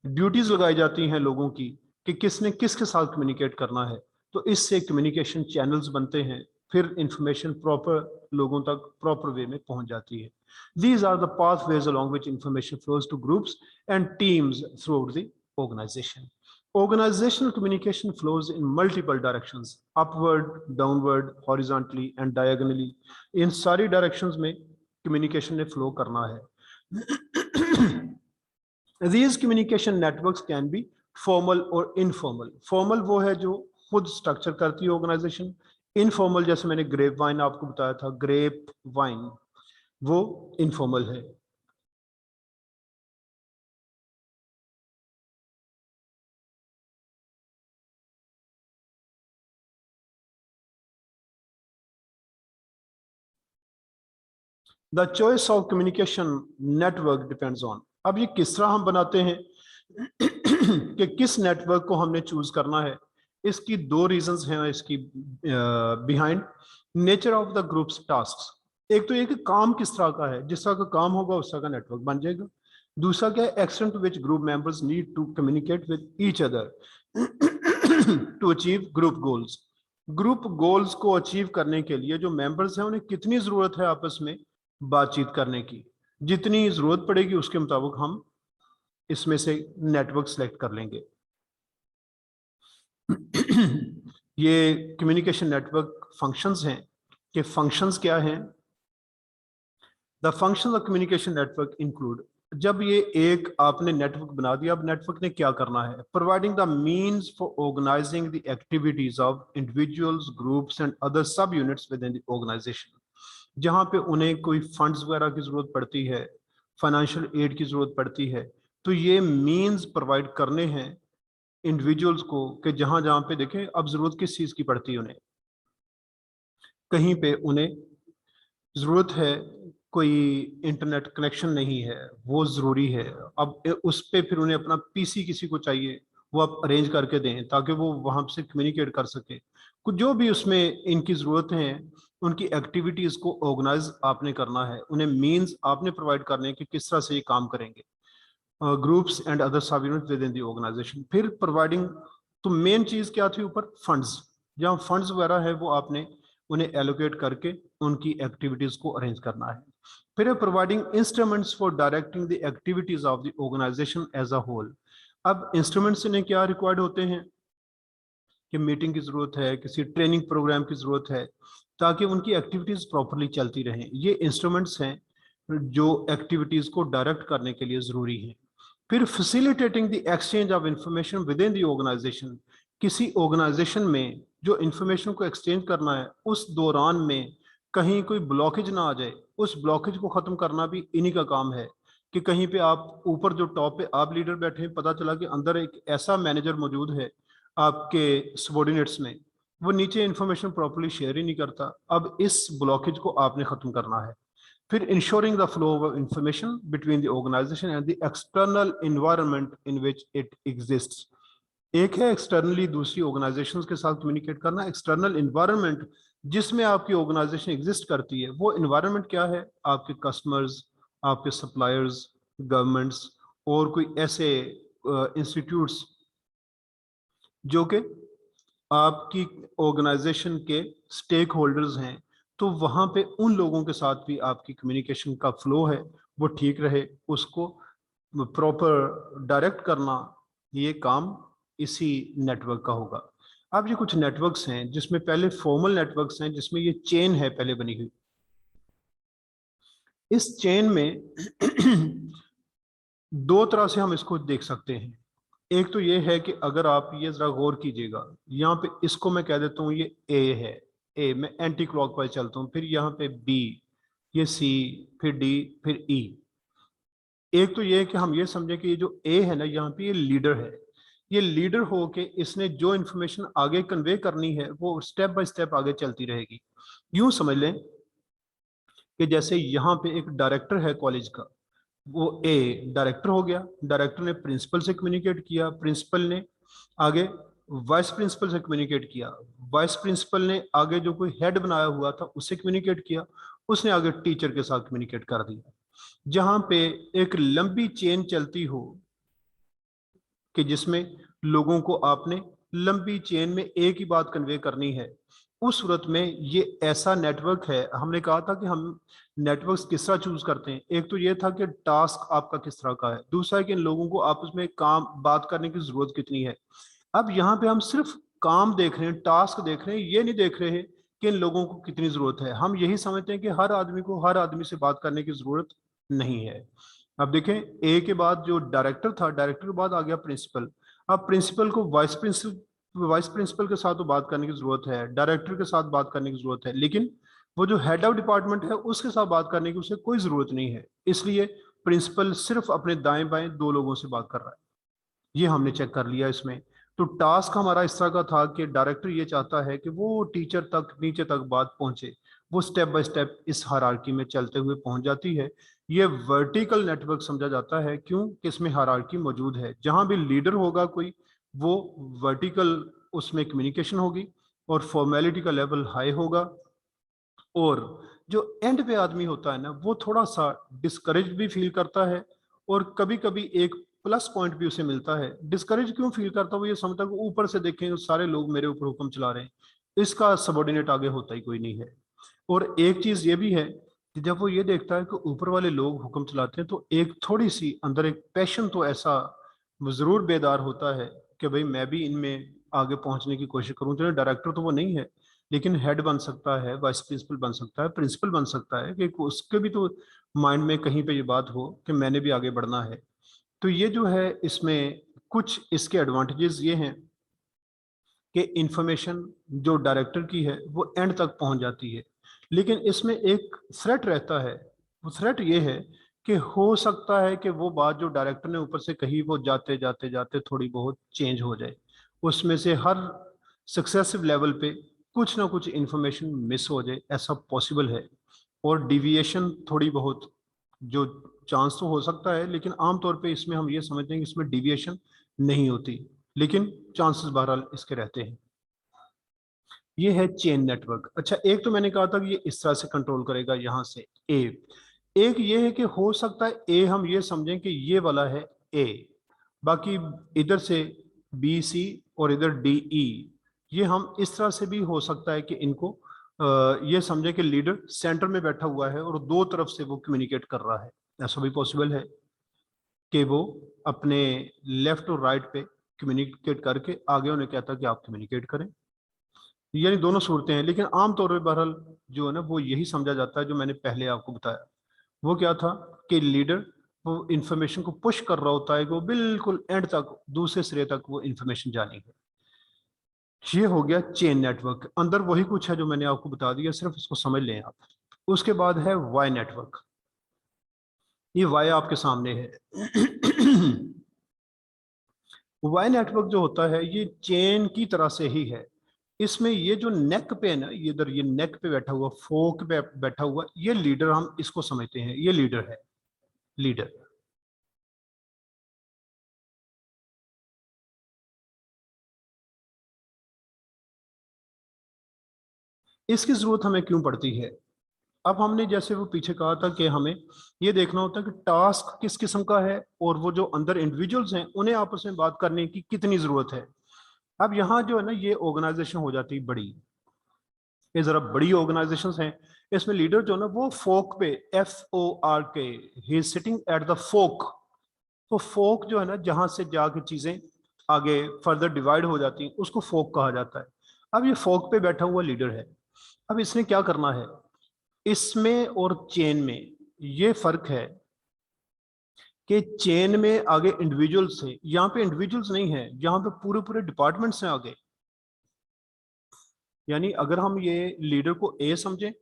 ड्यूटीज लगाई जाती हैं लोगों की कि किसने किसके साथ कम्युनिकेट करना है. तो इससे कम्युनिकेशन चैनल्स बनते हैं, फिर इंफॉर्मेशन प्रॉपर लोगों तक प्रॉपर वे में पहुंच जाती है. These are the pathways along which information flows to groups and teams throughout the organization. Organizational communication flows in multiple directions, upward, downward, horizontally and diagonally. इन सारी डायरेक्शंस में communication ने flow करना है. These communication networks can be formal or informal. Formal वो है जो खुद structure करती है ऑर्गेनाइजेशन. इनफॉर्मल जैसे मैंने ग्रेप वाइन आपको बताया था, ग्रेप वाइन वो इनफॉर्मल है. The choice of communication network depends on. अब ये किस तरह हम बनाते हैं कि किस नेटवर्क को हमने चूज करना है. इसकी दो रीजंस हैं इसकी behind. Nature of the groups tasks. एक तो ये कि काम किस तरह का है, जिस तरह का काम होगा उस तरह का नेटवर्क बन जाएगा. दूसरा क्या है, extent to which group members need to communicate with each other to achieve group goals. Group goals को अचीव करने के लिए जो मेंबर्स हैं उन्हें कितनी जरूरत है आपस में बातचीत करने की. जितनी जरूरत पड़ेगी उसके मुताबिक हम इसमें से नेटवर्क सेलेक्ट कर लेंगे. ये कम्युनिकेशन नेटवर्क फंक्शंस हैं कि फंक्शंस क्या हैं. The functions of communication network include. जब ये एक आपने नेटवर्क बना दिया, अब नेटवर्क ने क्या करना है. Providing the means for organizing the activities of individuals, groups and other sub units within the organization. जहाँ पे उन्हें कोई फंड्स वगैरह की ज़रूरत पड़ती है, फाइनेंशियल एड की ज़रूरत पड़ती है, तो ये मींस प्रोवाइड करने हैं इंडिविजुअल्स को कि जहाँ जहाँ पे देखें अब ज़रूरत किस चीज़ की पड़ती है उन्हें, कहीं पे उन्हें ज़रूरत है कोई इंटरनेट कनेक्शन नहीं है, वो ज़रूरी है, अब उस पे फिर उन्हें अपना पीसी किसी को चाहिए, वो आप अरेंज करके दें ताकि वो वहाँ से कम्युनिकेट कर सके। कुछ जो भी उसमें इनकी ज़रूरतें हैं उनकी एक्टिविटीज़ को ऑर्गेनाइज आपने करना है, उन्हें मींस आपने प्रोवाइड करने हैं कि किस तरह से ये काम करेंगे, groups and other sub unit within the organisation. फिर प्रोवाइडिंग, तो मेन चीज़ क्या थी ऊपर, फंड्स, जहाँ फंड्स वगैरह है वो आपने उन्हें एलोकेट करके उनकी एक्टिविटीज़ को अरेंज करना है। फिर providing instruments for directing the activities of the organisation as a whole. अब इंस्ट्रूमेंट्स इन्हें क्या रिक्वायर्ड होते हैं कि मीटिंग की ज़रूरत है, किसी ट्रेनिंग प्रोग्राम की ज़रूरत है, ताकि उनकी एक्टिविटीज़ प्रॉपरली चलती रहें। ये इंस्ट्रूमेंट्स हैं जो एक्टिविटीज़ को डायरेक्ट करने के लिए ज़रूरी हैं। फिर facilitating the exchange of information within the organisation, किसी ऑर्गेनाइजेशन में जो इंफॉर्मेशन को एक्सचेंज करना है उस दौरान में कहीं कोई ब्लॉकेज ना आ जाए, उस ब्लॉकेज को ख़त्म करना भी इन्हीं का काम है। कि कहीं पे आप ऊपर जो टॉप पे आप लीडर बैठे हैं, पता चला कि अंदर एक ऐसा मैनेजर मौजूद है आपके सबॉर्डिनेट्स में, वो नीचे इंफॉर्मेशन प्रॉपर्ली शेयर ही नहीं करता, अब इस ब्लॉकेज को आपने ख़त्म करना है। फिर ensuring the flow of information between the organisation and the external environment in which it exists. एक है एक्सटर्नली दूसरी ऑर्गेनाइजेशंस के साथ कम्युनिकेट करना, एक्सटर्नल एनवायरनमेंट जिसमें आपकी ऑर्गेनाइजेशन एग्जिस्ट करती है, वो एनवायरनमेंट क्या है, आपके कस्टमर्स, आपके सप्लायर्स, गवर्नमेंट्स और कोई ऐसे इंस्टीट्यूट्स जो कि आपकी ऑर्गेनाइजेशन के स्टेक होल्डर्स हैं, तो वहाँ पे उन लोगों के साथ भी आपकी कम्युनिकेशन का फ्लो है वो ठीक रहे, उसको प्रॉपर डायरेक्ट करना, ये काम इसी नेटवर्क का होगा। अब ये कुछ नेटवर्क्स हैं जिसमें पहले फॉर्मल नेटवर्क्स हैं जिसमें ये चेन है पहले बनी हुई। इस चेन में दो तरह से हम इसको देख सकते हैं। एक तो ये है कि अगर आप ये जरा गौर कीजिएगा, यहाँ पे इसको मैं कह देता हूँ ये ए है, ए मैं एंटी क्लॉकवाइज चलता हूँ, फिर यहाँ पे बी, ये सी, फिर डी, फिर ई। एक तो ये है कि हम ये समझें कि ये जो ए है ना, यहाँ पे ये लीडर है, ये लीडर हो के इसने जो इन्फॉर्मेशन आगे कन्वे करनी है वो स्टेप बाय स्टेप आगे चलती रहेगी। यूं समझ लें कि जैसे यहाँ पे एक डायरेक्टर है कॉलेज का, वो ए डायरेक्टर हो गया, डायरेक्टर ने प्रिंसिपल से कम्युनिकेट किया, प्रिंसिपल ने आगे वाइस प्रिंसिपल से कम्युनिकेट किया, वाइस प्रिंसिपल ने आगे जो कोई हेड बनाया हुआ था उससे कम्युनिकेट किया, उसने आगे टीचर के साथ कम्युनिकेट कर दिया। जहां पे एक लंबी चेन चलती हो कि जिसमें लोगों को आपने लंबी चेन में एक ही बात कन्वे करनी है, उस सूरत में ये ऐसा नेटवर्क है। हमने कहा था कि हम नेटवर्क्स किस तरह चूज करते हैं, एक तो ये था कि टास्क आपका किस तरह का है, दूसरा है कि इन लोगों को आपस में काम बात करने की जरूरत कितनी है। अब यहाँ पे हम सिर्फ काम देख रहे हैं, टास्क देख रहे हैं, ये नहीं देख रहे हैं कि इन लोगों को कितनी जरूरत है। हम यही समझते हैं कि हर आदमी को हर आदमी से बात करने की जरूरत नहीं है। अब देखें, ए के बाद जो डायरेक्टर था, डायरेक्टर के बाद आ गया प्रिंसिपल। अब प्रिंसिपल को वाइस प्रिंसिपल के साथ तो बात करने की जरूरत है, डायरेक्टर के साथ बात करने की जरूरत है, लेकिन वो जो हेड ऑफ डिपार्टमेंट है उसके साथ बात करने की उसे कोई जरूरत नहीं है। इसलिए प्रिंसिपल सिर्फ अपने दाएं बाएं दो लोगों से बात कर रहा है, ये हमने चेक कर लिया इसमें। तो टास्क हमारा इस तरह का था कि डायरेक्टर ये चाहता है कि वो टीचर तक, नीचे तक बात पहुंचे, वो स्टेप बाय स्टेप इस हायरार्की में चलते हुए पहुंच जाती है। ये वर्टिकल नेटवर्क समझा जाता है, क्यों कि इसमें हायरार्की मौजूद है, जहां भी लीडर होगा कोई, वो वर्टिकल उसमें कम्युनिकेशन होगी और फॉर्मेलिटी का लेवल हाई होगा। और जो एंड पे आदमी होता है ना, वो थोड़ा सा डिस्करेज भी फील करता है और कभी कभी एक प्लस पॉइंट भी उसे मिलता है। डिस्करेज क्यों फील करता है, वो ये समझता है कि ऊपर से देखें सारे लोग मेरे ऊपर हुक्म चला रहे हैं, इसका सबॉर्डिनेट आगे होता ही कोई नहीं है। और एक चीज ये भी है कि जब वो ये देखता है कि ऊपर वाले लोग हुक्म चलाते हैं, तो एक थोड़ी सी अंदर एक पैशन तो ऐसा जरूर बेदार होता है कि भाई मैं भी इनमें आगे पहुंचने की कोशिश करूं। चलो डायरेक्टर तो वो नहीं है, लेकिन हेड बन सकता है, वाइस प्रिंसिपल बन सकता है, प्रिंसिपल बन सकता है, कि उसके भी तो माइंड में कहीं पे ये बात हो कि मैंने भी आगे बढ़ना है। तो ये जो है, इसमें कुछ इसके एडवांटेजेस ये हैं कि इंफॉर्मेशन जो डायरेक्टर की है वो एंड तक पहुंच जाती है, लेकिन इसमें एक थ्रेट रहता है। वो थ्रेट ये है कि हो सकता है कि वो बात जो डायरेक्टर ने ऊपर से कही वो जाते जाते जाते थोड़ी बहुत चेंज हो जाए, उसमें से हर सक्सेसिव लेवल पे कुछ ना कुछ इंफॉर्मेशन मिस हो जाए, ऐसा पॉसिबल है। और डिविएशन थोड़ी बहुत जो चांस तो हो सकता है, लेकिन आमतौर पे इसमें हम ये समझते हैं कि इसमें डिविएशन नहीं होती, लेकिन चांसेस बहरहाल इसके रहते हैं। ये है चेन नेटवर्क। अच्छा, एक तो मैंने कहा था कि ये इस तरह से कंट्रोल करेगा यहाँ से ए। एक ये है कि हो सकता है ए हम ये समझें कि ये वाला है ए, बाकी इधर से बी सी और इधर डी ई, ये हम इस तरह से भी हो सकता है कि इनको ये समझें कि लीडर सेंटर में बैठा हुआ है और दो तरफ से वो कम्युनिकेट कर रहा है। ऐसा भी पॉसिबल है कि वो अपने लेफ्ट और राइट पे कम्युनिकेट करके आगे उन्हें कहता है कि आप कम्युनिकेट करें। यानी दोनों सूरतें हैं, लेकिन आमतौर पर बहरहाल जो है ना वो यही समझा जाता है जो मैंने पहले आपको बताया। वो क्या था कि लीडर वो इंफॉर्मेशन को पुश कर रहा होता है कि वो बिल्कुल एंड तक दूसरे सिरे तक वो इंफॉर्मेशन जानी है। ये हो गया चेन नेटवर्क। अंदर वही कुछ है जो मैंने आपको बता दिया, सिर्फ इसको समझ लें आप। उसके बाद है वाई नेटवर्क। ये वाई आपके सामने है। वाई नेटवर्क जो होता है ये चेन की तरह से ही है। इसमें ये जो नेक पे है ना, ये इधर ये नेक पे बैठा हुआ, फोक पे बैठा हुआ, ये लीडर हम इसको समझते हैं, ये लीडर है, लीडर। इसकी जरूरत हमें क्यों पड़ती है? अब हमने जैसे वो पीछे कहा था कि हमें ये देखना होता है कि टास्क किस किस्म का है और वो जो अंदर इंडिविजुअल्स हैं उन्हें आपस में बात करने की कितनी जरूरत है। अब यहाँ जो है ना ये ऑर्गेनाइजेशन हो जाती है बड़ी, ये जरा बड़ी ऑर्गेनाइजेशन हैं। इसमें लीडर जो है ना वो फोक पे, FORK, he is sitting at the fork. तो फोक जो है ना जहां से जाके चीजें आगे फर्दर डिवाइड हो जाती हैं उसको फोक कहा जाता है। अब ये फोक पे बैठा हुआ लीडर है। अब इसने क्या करना है, इसमें और चेन में ये फर्क है कि चेन में आगे इंडिविजुअल्स है, यहाँ पे इंडिविजुअल्स नहीं है, यहाँ पे पूरे पूरे डिपार्टमेंट्स हैं आगे। यानी अगर हम ये लीडर को ए समझें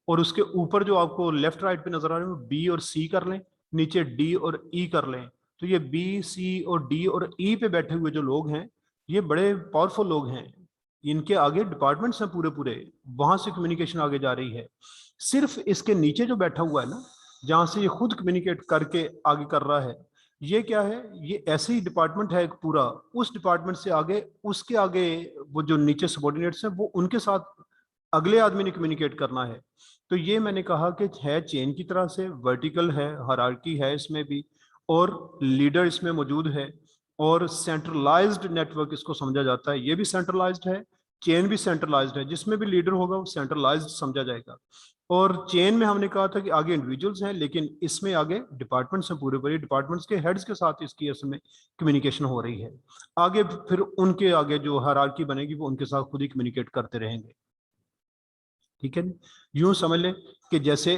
और उसके ऊपर जो आपको लेफ्ट राइट पे नजर आ रहे हैं बी और सी कर लें, नीचे डी और ई कर लें, तो ये बी सी और डी और ई पे बैठे हुए जो लोग हैं ये बड़े पावरफुल लोग हैं। इनके आगे डिपार्टमेंट्स हैं पूरे पूरे, वहां से कम्युनिकेशन आगे जा रही है। सिर्फ इसके नीचे जो बैठा हुआ है ना, जहां से ये खुद कम्युनिकेट करके आगे कर रहा है, ये क्या है, ये ऐसे ही डिपार्टमेंट है एक पूरा, उस डिपार्टमेंट से आगे उसके आगे वो जो नीचे सबॉर्डिनेट्स हैं वो उनके साथ अगले आदमी ने कम्युनिकेट करना है। तो ये मैंने कहा कि है चेन की तरह से, वर्टिकल है, हायरार्की है इसमें भी, और लीडर इसमें मौजूद है, और सेंट्रलाइज्ड नेटवर्क इसको समझा जाता है। ये भी सेंट्रलाइज्ड है, चेन भी सेंट्रलाइज्ड है, जिसमें भी लीडर होगा वो सेंट्रलाइज्ड समझा जाएगा। और चेन में हमने कहा था कि आगे इंडिविजुअल्स हैं, लेकिन इसमें आगे डिपार्टमेंट्स हैं पूरे पूरे, डिपार्टमेंट्स के हेड्स के साथ इसकी इसमें कम्युनिकेशन हो रही है। आगे फिर उनके आगे जो हायरार्की बनेगी वो उनके साथ खुद ही कम्युनिकेट करते रहेंगे। ठीक है, यूं समझ लें कि जैसे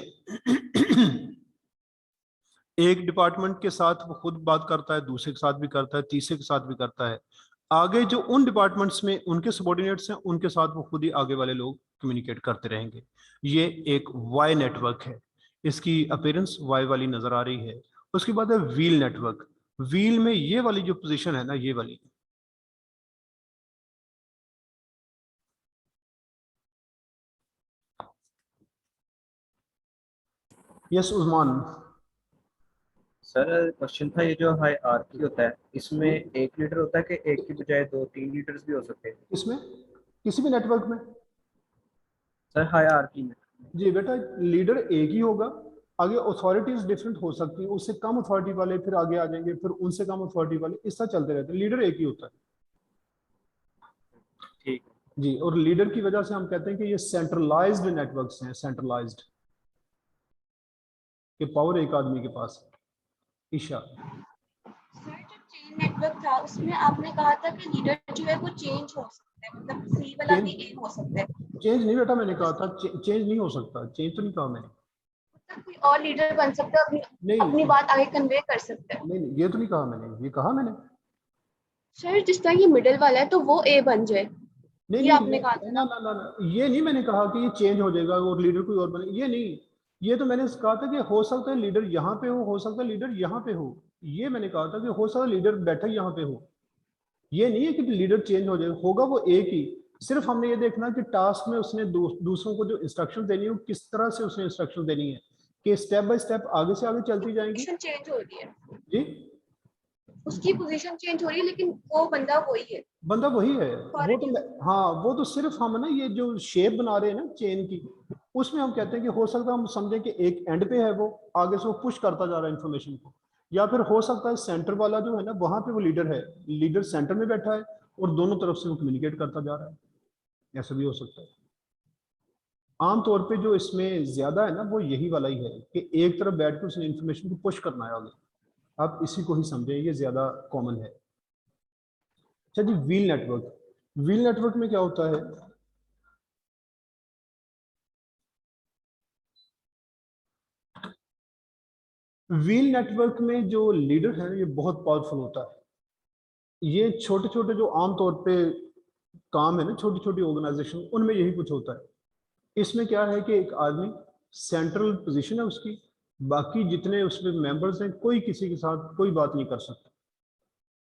एक डिपार्टमेंट के साथ वो खुद बात करता है, दूसरे के साथ भी करता है, तीसरे के साथ भी करता है, आगे जो उन डिपार्टमेंट्स में उनके सबॉर्डिनेट्स हैं उनके साथ वो खुद ही आगे वाले लोग कम्युनिकेट करते रहेंगे। ये एक वाई नेटवर्क है, इसकी अपीयरेंस वाई वाली नजर आ रही है। उसके बाद है व्हील नेटवर्क। व्हील में ये वाली जो पोजीशन है ना, ये वाली, यस उस्मान। सर क्वेश्चन था, ये जो हायरार्की होता है इसमें एक लीडर होता है कि एक की बजाय दो तीन लीडर्स भी हो सकते हैं? इसमें किसी भी नेटवर्क में सर हायरार्की में। जी बेटा, लीडर एक ही होगा, आगे अथॉरिटीज डिफरेंट हो सकती है, उससे कम अथॉरिटी वाले फिर आगे आ जाएंगे, फिर उनसे कम अथॉरिटी वाले, इस तरह चलते रहते हैं। लीडर एक ही होता है ठीक जी। और लीडर की वजह से हम कहते हैं कि ये सेंट्रलाइज्ड नेटवर्क्स हैं, सेंट्रलाइज्ड, कि पावर एक आदमी के पास है। ईशा, सर जो चेन नेटवर्क था उसमें आपने कहा था कि लीडर जो है वो चेंज हो सकता है, मतलब सी वाला भी ए हो सकता है। चेंज नहीं बेटा, मैंने कहा था चेंज नहीं हो सकता, चेंज तो नहीं कहा मैंने। मतलब कोई और लीडर बन सकता है, नहीं अपनी बात आगे कन्वे कर सकता है। नहीं, ये तो नहीं कहा मैंने, ये कहा मैंने। सर जिस तरह ये मिडिल वाला है तो वो ए बन जाए। नहीं ये नहीं आपने कहा था ना ना। ना ना ना, ये नहीं मैंने कहा कि ये चेंज हो जाएगा और लीडर कोई और बने, ये नहीं। ये तो मैंने कहा था कि हो सकता है लीडर यहाँ पे हो सकता है लीडर यहाँ पे हो। ये मैंने कहा था कि हो सकता है लीडर बैठा यहाँ पे हो। ये नहीं है कि लीडर चेंज हो जाएगा, होगा वो एक ही। सिर्फ हमने ये देखना कि टास्क में उसने दूसरों को जो इंस्ट्रक्शन देनी है वो किस तरह से उसने इंस्ट्रक्शन देनी है, कि स्टेप बाय स्टेप आगे से आगे चलती जाएंगी। पोजीशन चेंज हो रही है, जी, उसकी पोजीशन चेंज हो रही है, लेकिन वो बंदा वही है। बंदा वही है। वो तो हाँ, वो तो सिर्फ हम ना ये जो शेप बना रहे हैं ना चेन की, उसमें हम कहते हैं कि हो सकता है हम समझें कि एक एंड पे है वो, आगे से वो पुश करता जा रहा है इन्फॉर्मेशन को, या फिर हो सकता है सेंटर वाला जो है ना वहां पे वो लीडर है, लीडर सेंटर में बैठा है और दोनों तरफ से वो कम्युनिकेट करता जा रहा है, ऐसा भी हो सकता है। आमतौर पे जो इसमें ज्यादा है ना वो यही वाला ही है कि एक तरफ बैठ कर उसने इन्फॉर्मेशन को पुश करना है आगे। आप इसी को ही समझें, ये ज्यादा कॉमन है। अच्छा जी, व्हील नेटवर्क। व्हील नेटवर्क में क्या होता है? व्हील नेटवर्क में जो लीडर है ये बहुत पावरफुल होता है। ये छोटे छोटे जो आमतौर पे काम है ना, छोटी छोटी ऑर्गेनाइजेशन, उनमें यही कुछ होता है। इसमें क्या है कि एक आदमी, सेंट्रल पोजीशन है उसकी, बाकी जितने उसमें मेंबर्स हैं कोई किसी के साथ कोई बात नहीं कर सकता।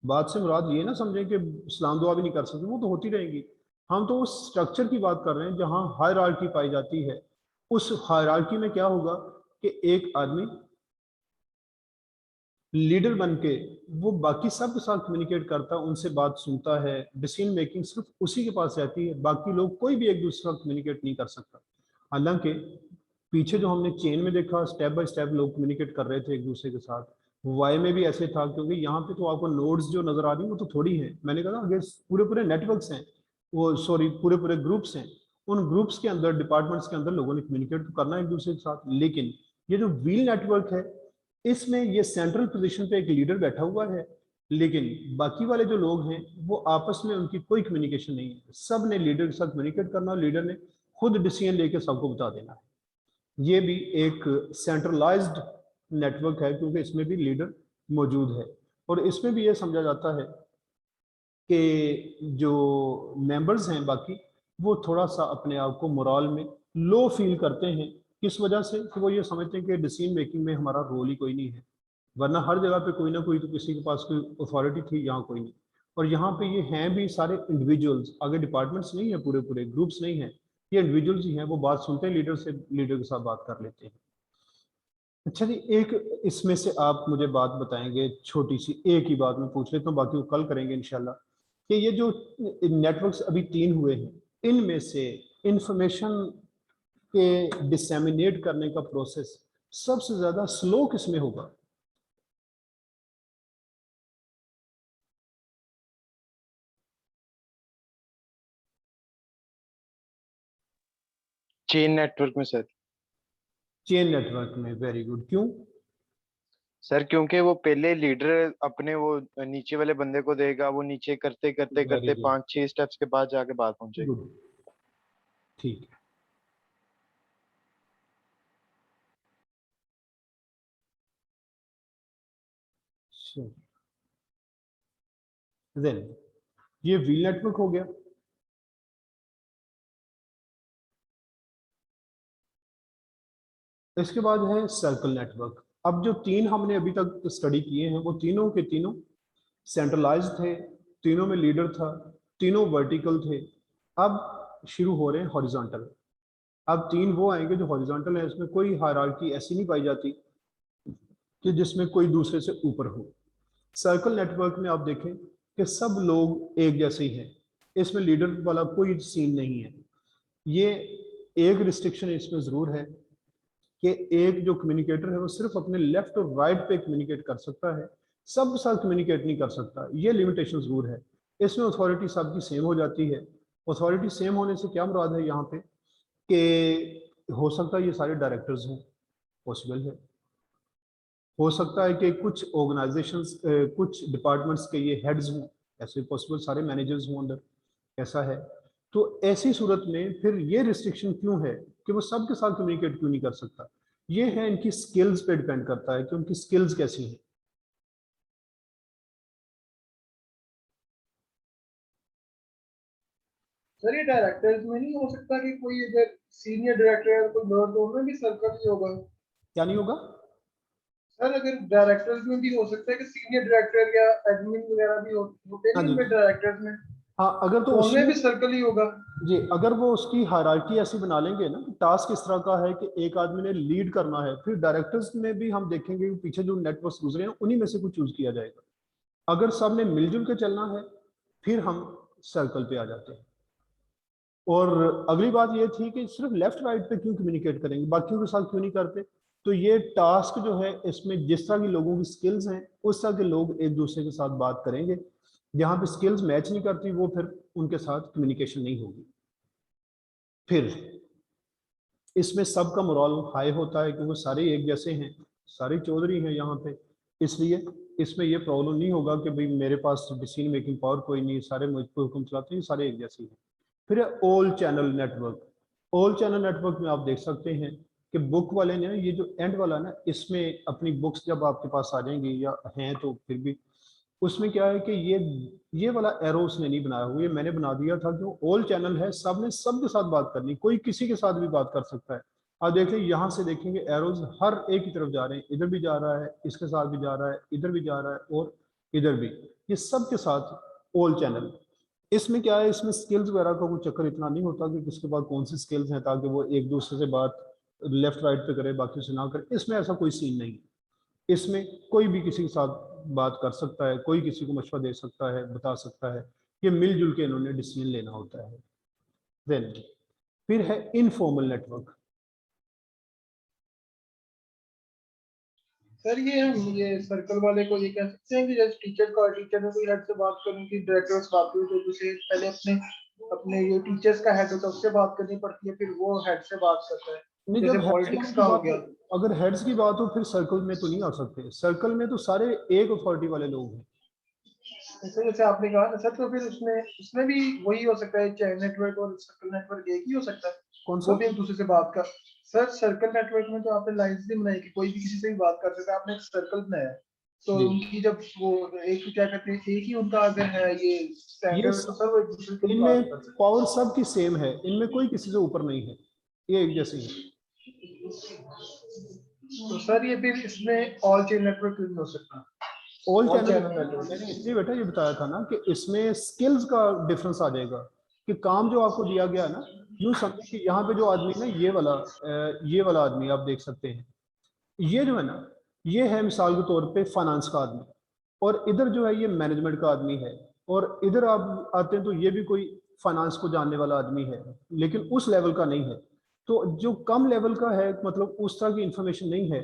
बात से मुराद ये ना समझें कि सलाम दुआ भी नहीं कर सकते, वो तो होती रहेंगी। हम तो उस स्ट्रक्चर की बात कर रहे हैं जहां हायरार्की पाई जाती है। उस हायरार्की में क्या होगा कि एक आदमी लीडर बन के वो बाकी सब के साथ कम्युनिकेट करता है, उनसे बात सुनता है, डिसीजन मेकिंग सिर्फ उसी के पास रहती है, बाकी लोग कोई भी एक दूसरे का कम्युनिकेट नहीं कर सकता। हालांकि पीछे जो हमने चेन में देखा, स्टेप बाय स्टेप लोग कम्युनिकेट कर रहे थे एक दूसरे के साथ, वाई में भी ऐसे था, क्योंकि यहाँ पे तो आपको नोड्स जो नजर आ रही है वो तो थोड़ी है, मैंने कहा अगर पूरे पूरे नेटवर्क्स हैं, वो सॉरी पूरे पूरे ग्रुप्स हैं, उन ग्रुप्स के अंदर डिपार्टमेंट्स के अंदर लोगों ने कम्युनिकेट तो करना है एक दूसरे के साथ। लेकिन ये जो व्हील नेटवर्क है इसमें ये सेंट्रल पोजीशन पे एक लीडर बैठा हुआ है, लेकिन बाकी वाले जो लोग हैं वो आपस में उनकी कोई कम्युनिकेशन नहीं है। सब ने लीडर के साथ कम्युनिकेट करना और लीडर ने खुद डिसीजन लेके सबको बता देना है। ये भी एक सेंट्रलाइज्ड नेटवर्क है क्योंकि इसमें भी लीडर मौजूद है। और इसमें भी ये समझा जाता है कि जो मेंबर्स हैं बाकी, वो थोड़ा सा अपने आप को मोरल में लो फील करते हैं। किस वजह से? कि वो ये समझते हैं कि डिसीजन मेकिंग में हमारा रोल ही कोई नहीं है, वरना हर जगह पे कोई ना कोई तो किसी के पास कोई अथॉरिटी थी, यहाँ कोई नहीं। और यहाँ पे ये हैं भी सारे इंडिविजुअल्स, आगे डिपार्टमेंट्स नहीं है, पूरे पूरे ग्रुप्स नहीं है, ये इंडिविजुअल्स ही हैं। वो बात सुनते हैं लीडर से, लीडर के साथ बात कर लेते हैं। अच्छा जी, एक इसमें से आप मुझे बात बताएंगे, छोटी सी एक ही बात मैं पूछ लेता हूँ, बाकी वो कल करेंगे इंशाल्लाह, कि ये जो नेटवर्क्स अभी 3 हुए हैं, इनमें से इंफॉर्मेशन के डिसेमिनेट करने का प्रोसेस सबसे ज्यादा स्लो किसमें होगा? चेन नेटवर्क में सर। चेन नेटवर्क में। Very good. क्यों? सर क्योंकि वो पहले लीडर अपने वो नीचे वाले बंदे को देगा, वो नीचे करते करते वेरी करते गुड, 5-6 स्टेप्स के बाद जाके बात पहुंचेगी। गुड, ठीक है। देन ये व्हील नेटवर्क हो गया। इसके बाद है सर्कल नेटवर्क। अब जो 3 हमने अभी तक स्टडी किए हैं वो तीनों के तीनों सेंट्रलाइज्ड थे, तीनों में लीडर था, तीनों वर्टिकल थे। अब शुरू हो रहे हैं हॉरिजॉन्टल। अब 3 वो आएंगे जो हॉरिजॉन्टल है, इसमें कोई हायरार्की ऐसी नहीं पाई जाती कि जिसमें कोई दूसरे से ऊपर हो। सर्कल नेटवर्क में आप देखें कि सब लोग एक जैसे ही हैं, इसमें लीडर वाला कोई सीन नहीं है। ये एक रिस्ट्रिक्शन इसमें जरूर है कि एक जो कम्युनिकेटर है वो सिर्फ अपने लेफ्ट और राइट पे कम्युनिकेट कर सकता है, सब साथ कम्युनिकेट नहीं कर सकता। ये लिमिटेशन जरूर है। इसमें अथॉरिटी सबकी सेम हो जाती है। अथॉरिटी सेम होने से क्या मुराद है यहाँ पे कि हो सकता है ये सारे डायरेक्टर्स हों, पॉसिबल है। हो सकता है कि कुछ ऑर्गेनाइजेशंस, कुछ डिपार्टमेंट्स के ये हेड्स हों, ऐसे पॉसिबल सारे मैनेजर्स हों अंदर, ऐसा है। तो ऐसी सूरत में फिर ये रिस्ट्रिक्शन क्यों है कि वो सबके साथ कम्युनिकेट क्यों नहीं कर सकता? ये है इनकी स्किल्स पे डिपेंड करता है कि उनकी स्किल्स कैसी हैं। सर ये डायरेक्टर्स में नहीं हो सकता कि कोई अगर सीनियर डायरेक्टर है कोई लोअर, तो उनमें भी सर्कल ही होगा? क्या नहीं होगा? सर अगर डायरेक्टर्स में भी हो सकता है कि सीनियर डायरेक्टर या एडमिन वगैरह भी होते हाँ नहीं जी। उनमें डायरेक्टर्स में, हाँ, अगर तो तो उनमें उसमें भी सर्कल ही होगा? जी, अगर वो उसकी हायरार्की ऐसी बना लेंगे ना, टास्क इस तरह का है कि एक आदमी ने लीड करना है, फिर डायरेक्टर्स में भी हम देखेंगे कि पीछे जो नेटवर्क गुजरे हैं उन्हीं में से कुछ चूज किया जाएगा। अगर सब ने मिलजुल के चलना है फिर हम सर्कल पे आ जाते हैं। और अगली बात ये थी कि सिर्फ लेफ्ट राइट पे क्यों कम्युनिकेट करेंगे, बाकियों के साथ क्यों नहीं करते? तो ये टास्क जो है इसमें जिस तरह की लोगों की स्किल्स हैं उस तरह के लोग एक दूसरे के साथ बात करेंगे। जहाँ पे स्किल्स मैच नहीं करती वो फिर उनके साथ कम्युनिकेशन नहीं होगी। फिर इसमें सबका मोरल हाई होता है क्योंकि सारे एक जैसे हैं, सारे चौधरी हैं यहाँ पे, इसलिए इसमें ये प्रॉब्लम नहीं होगा कि भाई मेरे पास डिसीजन मेकिंग पावर कोई नहीं, सारे मुझ पर हुक्म चलाते हैं, सारे एक जैसे हैं। फिर all channel network. All channel network में आप देख सकते हैं कि बुक वाले ने ये जो एंड वाला ना, इसमें अपनी बुक्स जब आपके पास आ जाएंगी या हैं तो फिर भी उसमें क्या है कि ये वाला एरो उसने नहीं बनाया हुआ, ये मैंने बना दिया था कि ऑल चैनल है, सब ने सबके साथ बात करनी, कोई किसी के साथ भी बात कर सकता है। आप देख लें यहाँ से देखेंगे एरोज हर एक की तरफ जा रहे हैं, इधर भी जा रहा है, इसके साथ भी जा रहा है, इधर भी जा रहा है और इधर भी, ये सब के साथ ऑल चैनल। इसमें क्या है, इसमें स्किल्स वगैरह का कोई चक्कर इतना नहीं होता कि किसके पास कौन सी स्किल्स हैं ताकि वो एक दूसरे से बात लेफ्ट राइट पे करे बाकी से ना करे, इसमें ऐसा कोई सीन नहीं है। इसमें कोई भी किसी के साथ बात कर सकता है, कोई किसी को मशवरा दे सकता है, बता सकता है, ये मिलजुल के इन्होंने डिसीजन लेना होता है। देन फिर है इनफॉर्मल नेटवर्क। सर ये हम ये सर्कल वाले को ये कह सकते हैं कि जैसे टीचर ने कोई हेड से बात करनी थी, डायरेक्टर से बात करनी तो उसे पहले अपने अपने ये टीचर्स का हेड होता है उससे बात करनी पड़ती है, फिर वो हेड से बात करता है, नहीं, जैसे जब हेड्स पॉलिटिक्स का हो गया। अगर हेड्स की बात हो फिर सर्कल में तो नहीं आ सकते, सर्कल में तो सारे एक अथॉरिटी वाले लोग हैं। जैसे आपने कहा ना सर, तो फिर उसमें भी वही हो सकता है, चैन नेटवर्क और सर्कल नेटवर्क एक ही हो सकता है, कौन वो सा? भी एक दूसरे से बात कर। सर सर्कल नेटवर्क में तो आपने लाइंस भी बनाई कि कोई भी किसी से भी बात कर सकता है, आपने एक सर्कल बनाया है, तो जी। उनकी जब वो एक क्या कहते हैं, एक ही उनका अगर है ये ये स्टैंडर्ड, तो सर वो एक दूसरे से भी बात इनमें कर सकते पावर सबकी सेम है, इनमें कोई किसी से ऊपर नहीं है, ये एक जैसे ही है। हैं। तो सर ये फिर इसमें ऑल चेन नेटवर्क नहीं हो सकता? All all channel channel network. मैंने इसलिए बेटा ये बताया था ना कि इसमें स्किल्स का डिफरेंस आ जाएगा कि काम जो आपको दिया गया ना, यूं समझे कि यहाँ पे जो आदमी ना ये वाला आदमी आप देख सकते हैं, ये जो है ना, ये है मिसाल के तौर पे फाइनेंस का आदमी, और इधर जो है ये मैनेजमेंट का आदमी है, और इधर आप आते हैं तो ये भी कोई फाइनेंस को जानने वाला आदमी है लेकिन उस लेवल का नहीं है। तो जो कम लेवल का है मतलब उस तरह की इंफॉर्मेशन नहीं है,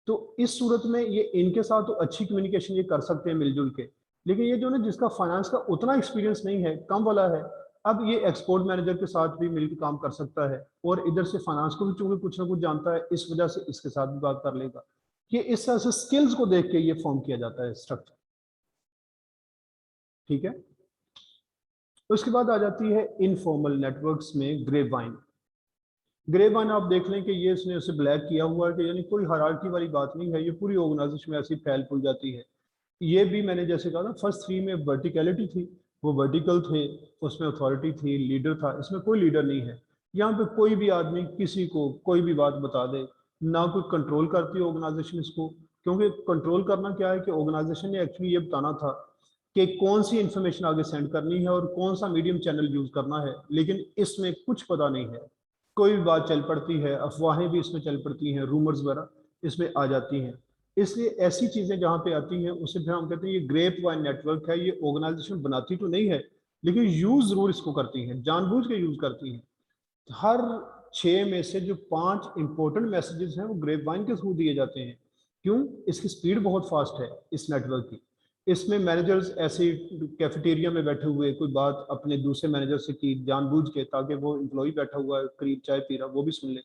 तो इस सूरत में ये इनके साथ तो अच्छी कम्युनिकेशन ये कर सकते हैं मिलजुल के। लेकिन ये जो ना जिसका फाइनेंस का उतना एक्सपीरियंस नहीं है, कम वाला है, अब ये एक्सपोर्ट मैनेजर के साथ भी मिलकर काम कर सकता है और इधर से फाइनेंस को भी चूंकि कुछ ना कुछ जानता है, इस वजह से इसके साथ भी बात कर लेगा। ये इस तरह से स्किल्स को देख के ये फॉर्म किया जाता है स्ट्रक्चर। ठीक है, उसके बाद आ जाती है इनफॉर्मल नेटवर्क्स में ग्रेपवाइन। ग्रेपवाइन आप देख लें कि ये इसने उसे ब्लैक किया हुआ है कि यानी कोई हायरार्की वाली बात नहीं है, ये पूरी ऑर्गेनाइजेशन में ऐसी फैल फूल जाती है। ये भी मैंने जैसे कहा ना, फर्स्ट थ्री में वर्टिकलिटी थी, वो वर्टिकल थे, उसमें अथॉरिटी थी, लीडर था, इसमें कोई लीडर नहीं है। यहाँ पे कोई भी आदमी किसी को कोई भी बात बता दे, ना कोई कंट्रोल करती ऑर्गेनाइजेशन इसको, क्योंकि कंट्रोल करना क्या है कि ऑर्गेनाइजेशन ने एक्चुअली ये बताना था कि कौन सी इंफॉर्मेशन आगे सेंड करनी है और कौन सा मीडियम चैनल यूज करना है, लेकिन इसमें कुछ पता नहीं है, कोई भी बात चल पड़ती है, अफवाहें भी इसमें चल पड़ती हैं, रूमर्स वगैरह इसमें आ जाती हैं। इसलिए ऐसी चीज़ें जहाँ पे आती हैं उसे फिर हम कहते हैं ये ग्रेप वाइन नेटवर्क है, ये ऑर्गेनाइजेशन बनाती तो नहीं है लेकिन यूज़ ज़रूर इसको करती है, जानबूझ के यूज़ करती हैं। हर 6 में से जो 5 इंपॉर्टेंट मैसेजेस हैं वो ग्रेप वाइन के थ्रू दिए जाते हैं। क्यों? इसकी स्पीड बहुत फास्ट है इस नेटवर्क की। इसमें मैनेजर्स ऐसे कैफेटेरिया में बैठे हुए कोई बात अपने दूसरे मैनेजर से की जानबूझ के, ताकि वो एम्प्लॉय बैठा हुआ है करीब चाय पी रहा वो भी सुन ले,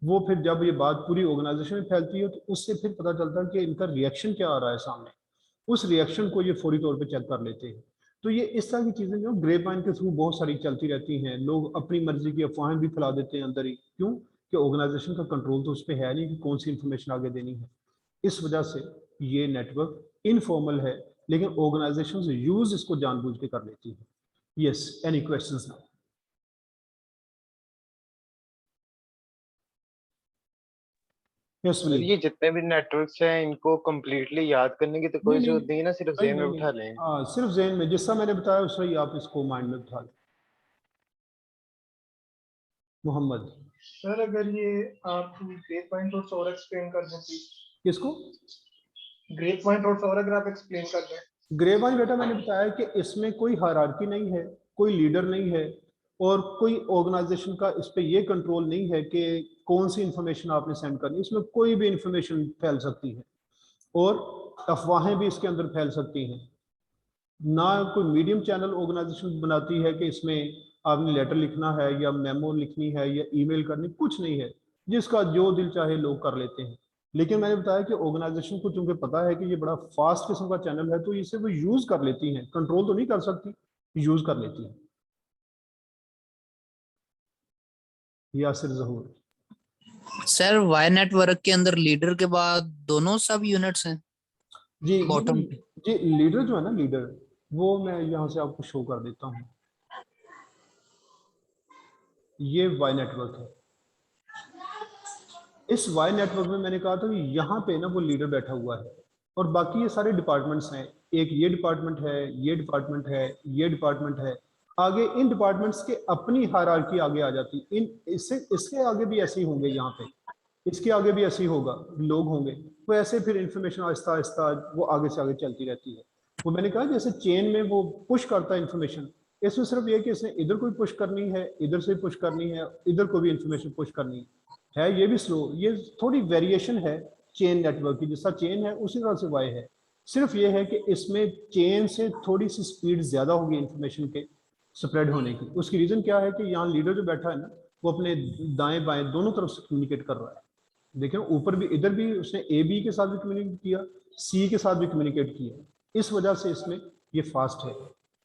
वो फिर जब ये बात पूरी ऑर्गेनाइजेशन में फैलती है तो उससे फिर पता चलता है कि इनका रिएक्शन क्या आ रहा है सामने, उस रिएक्शन को ये फौरी तौर पे चेक कर लेते हैं। तो ये इस तरह की चीज़ें जो ग्रेपवाइन के थ्रू बहुत सारी चलती रहती हैं, लोग अपनी मर्जी की अफवाहें भी फैला देते हैं अंदर ही। क्यों? कि ऑर्गेनाइजेशन का कंट्रोल तो उस पर है नहीं कि कौन सी इंफॉर्मेशन आगे देनी है। इस वजह से ये नेटवर्क इनफॉर्मल है लेकिन ऑर्गेनाइजेशन यूज इसको जानबूझ के कर लेती है। Yes, any questions now? Yes sir ये जितने भी नेटवर्क्स हैं इनको कंप्लीटली याद करने की तो कोई नहीं, जरूरत नहीं है ना, सिर्फ नहीं, जेन में नहीं, उठा लें। हाँ सिर्फ जेन में जिसका मैंने बताया उसका ही आप इसको माइंड में बिठा लें। मोहम्मद सर अगर ये आप ग्रे पॉइंट और सौर एक्सप्लेन कर दें प्लीज। किसको? ग्रे पॉइंट और सौर अगर आप एक्सप्लेन कर दें। ग्रे पॉइंट बेटा मैंने बताया कि इसमें कोई हायरार्की नहीं है, कोई लीडर नहीं है और कोई ऑर्गेनाइजेशन का इस पे ये कंट्रोल नहीं है कि कौन सी इंफॉर्मेशन आपने सेंड करनी है। इसमें कोई भी इंफॉर्मेशन फैल सकती है और अफवाहें भी इसके अंदर फैल सकती हैं। ना कोई मीडियम चैनल ऑर्गेनाइजेशन बनाती है कि इसमें आपने लेटर लिखना है या मेमो लिखनी है या ईमेल करनी, कुछ नहीं है। जिसका जो दिल चाहे लोग कर लेते हैं। लेकिन मैंने बताया कि ऑर्गेनाइजेशन को चूंकि पता है कि ये बड़ा फास्ट किस्म का चैनल है तो इसे वो यूज कर लेती हैं, कंट्रोल तो नहीं कर सकती, यूज कर लेती हैं। यासिर जहूर सर वाई नेटवर्क के अंदर लीडर के बाद दोनों सब यूनिट्स हैं जी बॉटम पे। जी लीडर जो है ना, लीडर वो मैं यहाँ से आपको शो कर देता हूँ। ये वाई नेटवर्क है। इस वाई नेटवर्क में मैंने कहा था कि यहाँ पे ना वो लीडर बैठा हुआ है और बाकी ये सारे डिपार्टमेंट्स हैं। एक ये डिपार्टमेंट है, ये डिपार्टमेंट है, ये डिपार्टमेंट है। आगे इन डिपार्टमेंट्स के अपनी हायरार्की आगे आ जाती। इन इसके आगे भी ऐसे ही होंगे, यहाँ पे इसके आगे भी ऐसे ही होगा, लोग होंगे। वो ऐसे फिर इंफॉर्मेशन आहिस्ता आहिस्ता वो आगे से आगे चलती रहती है। वो मैंने कहा जैसे चेन में वो पुश करता है इंफॉर्मेशन, इसमें सिर्फ ये कि इसने इधर कोई पुश करनी है, इधर से पुश करनी है, इधर को भी इंफॉर्मेशन पुश करनी है। ये भी स्लो, ये थोड़ी वेरिएशन है चेन नेटवर्क की। जैसा चेन है उसी तरह से वाई है। सिर्फ ये है कि इसमें चेन से थोड़ी सी स्पीड ज्यादा होगी इंफॉर्मेशन के स्प्रेड होने की। उसकी रीजन क्या है कि यहाँ लीडर जो बैठा है ना, वो अपने दाएं बाएं दोनों तरफ से कम्युनिकेट कर रहा है। देखें ऊपर भी, इधर भी उसने ए बी के साथ भी कम्युनिकेट किया, सी के साथ भी कम्युनिकेट किया। इस वजह से इसमें ये फास्ट है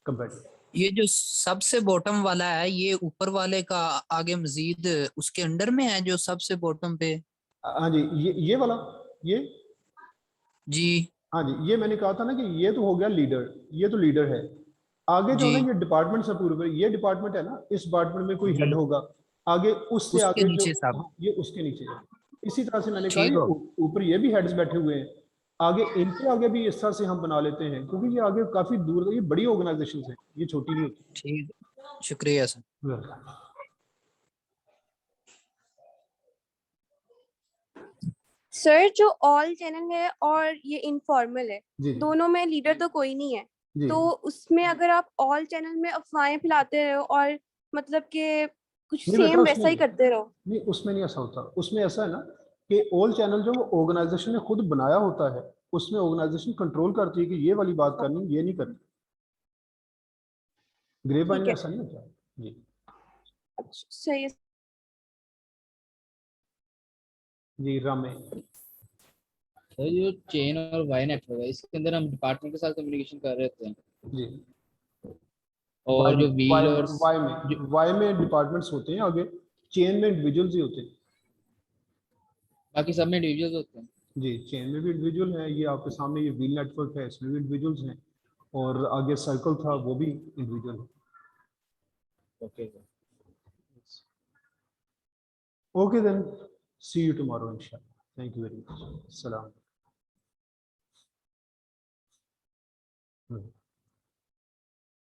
कंपेरेटिव। ये जो सबसे बॉटम वाला है ये ऊपर वाले का आगे मजीद उसके अंडर में है जो सबसे बॉटम पे। हाँ जी, ये वाला, ये जी हाँ जी, ये मैंने कहा था ना कि ये तो हो गया लीडर, ये तो लीडर है। आगे जो जी ना ये डिपार्टमेंट से पूरे ये डिपार्टमेंट है ना, इस डिपार्टमेंट में कोई जी हेड होगा। आगे उससे उसके आगे जो, नीचे सब। हाँ, ये उसके नीचे है। इसी तरह से मैंने कहा ठीक ये हो ऊपर ये भी हेड्स बैठे हुए हैं। आगे इनके आगे भी इस तरह से हम बना लेते हैं क्योंकि ये आगे काफी दूर, ये बड़ी ऑर्गेनाइजेशन है, ये छोटी नहीं होती। ठीक, शुक्रिया सर। वेलकम। सर जो ऑल चैनल है और ये इनफॉर्मल है, जी दोनों में लीडर तो कोई नहीं है। जी तो उसमें अगर आप ऑल चैनल में अफवाहें फैलाते रहो और मतलब कि कुछ नहीं बेटा, सेम उसमें वैसा ही करते रहो। नहीं, उसमें नहीं ऐसा होता। उसमें ऐसा है ना कि ऑल चैनल जो वो ऑर्गेनाइजेशन ने खुद बनाया होता है, उसमें ऑर्गेनाइजेशन कंट्रोल करती है कि ये वाली बात करनी, ये नहीं करनी। ग्रे पॉइंट ठीक में है, ऐसा नहीं होता जी। सही है। जी रामे सर जो चेन और वाई नेटवर्क है इसके अंदर हम डिपार्टमेंट के साथ कम्युनिकेशन कर रहे होते हैं जी। और जो व्हील और वाई में डिपार्टमेंट्स होते हैं, आगे चेन में इंडिविजुअल्स ही होते हैं। बाकी सब में इंडिविजुअल्स होते हैं। जी चेन में भी इंडिविजुअल है, ये आपके सामने ये व्हील नेटवर्क है, इसमें भी इंडिविजुअल्स हैं। और आगे सर्कल था वो भी इंडिविजुअल है। Okay okay then, see you tomorrow इंशाल्लाह। Thank you very much. सलाम।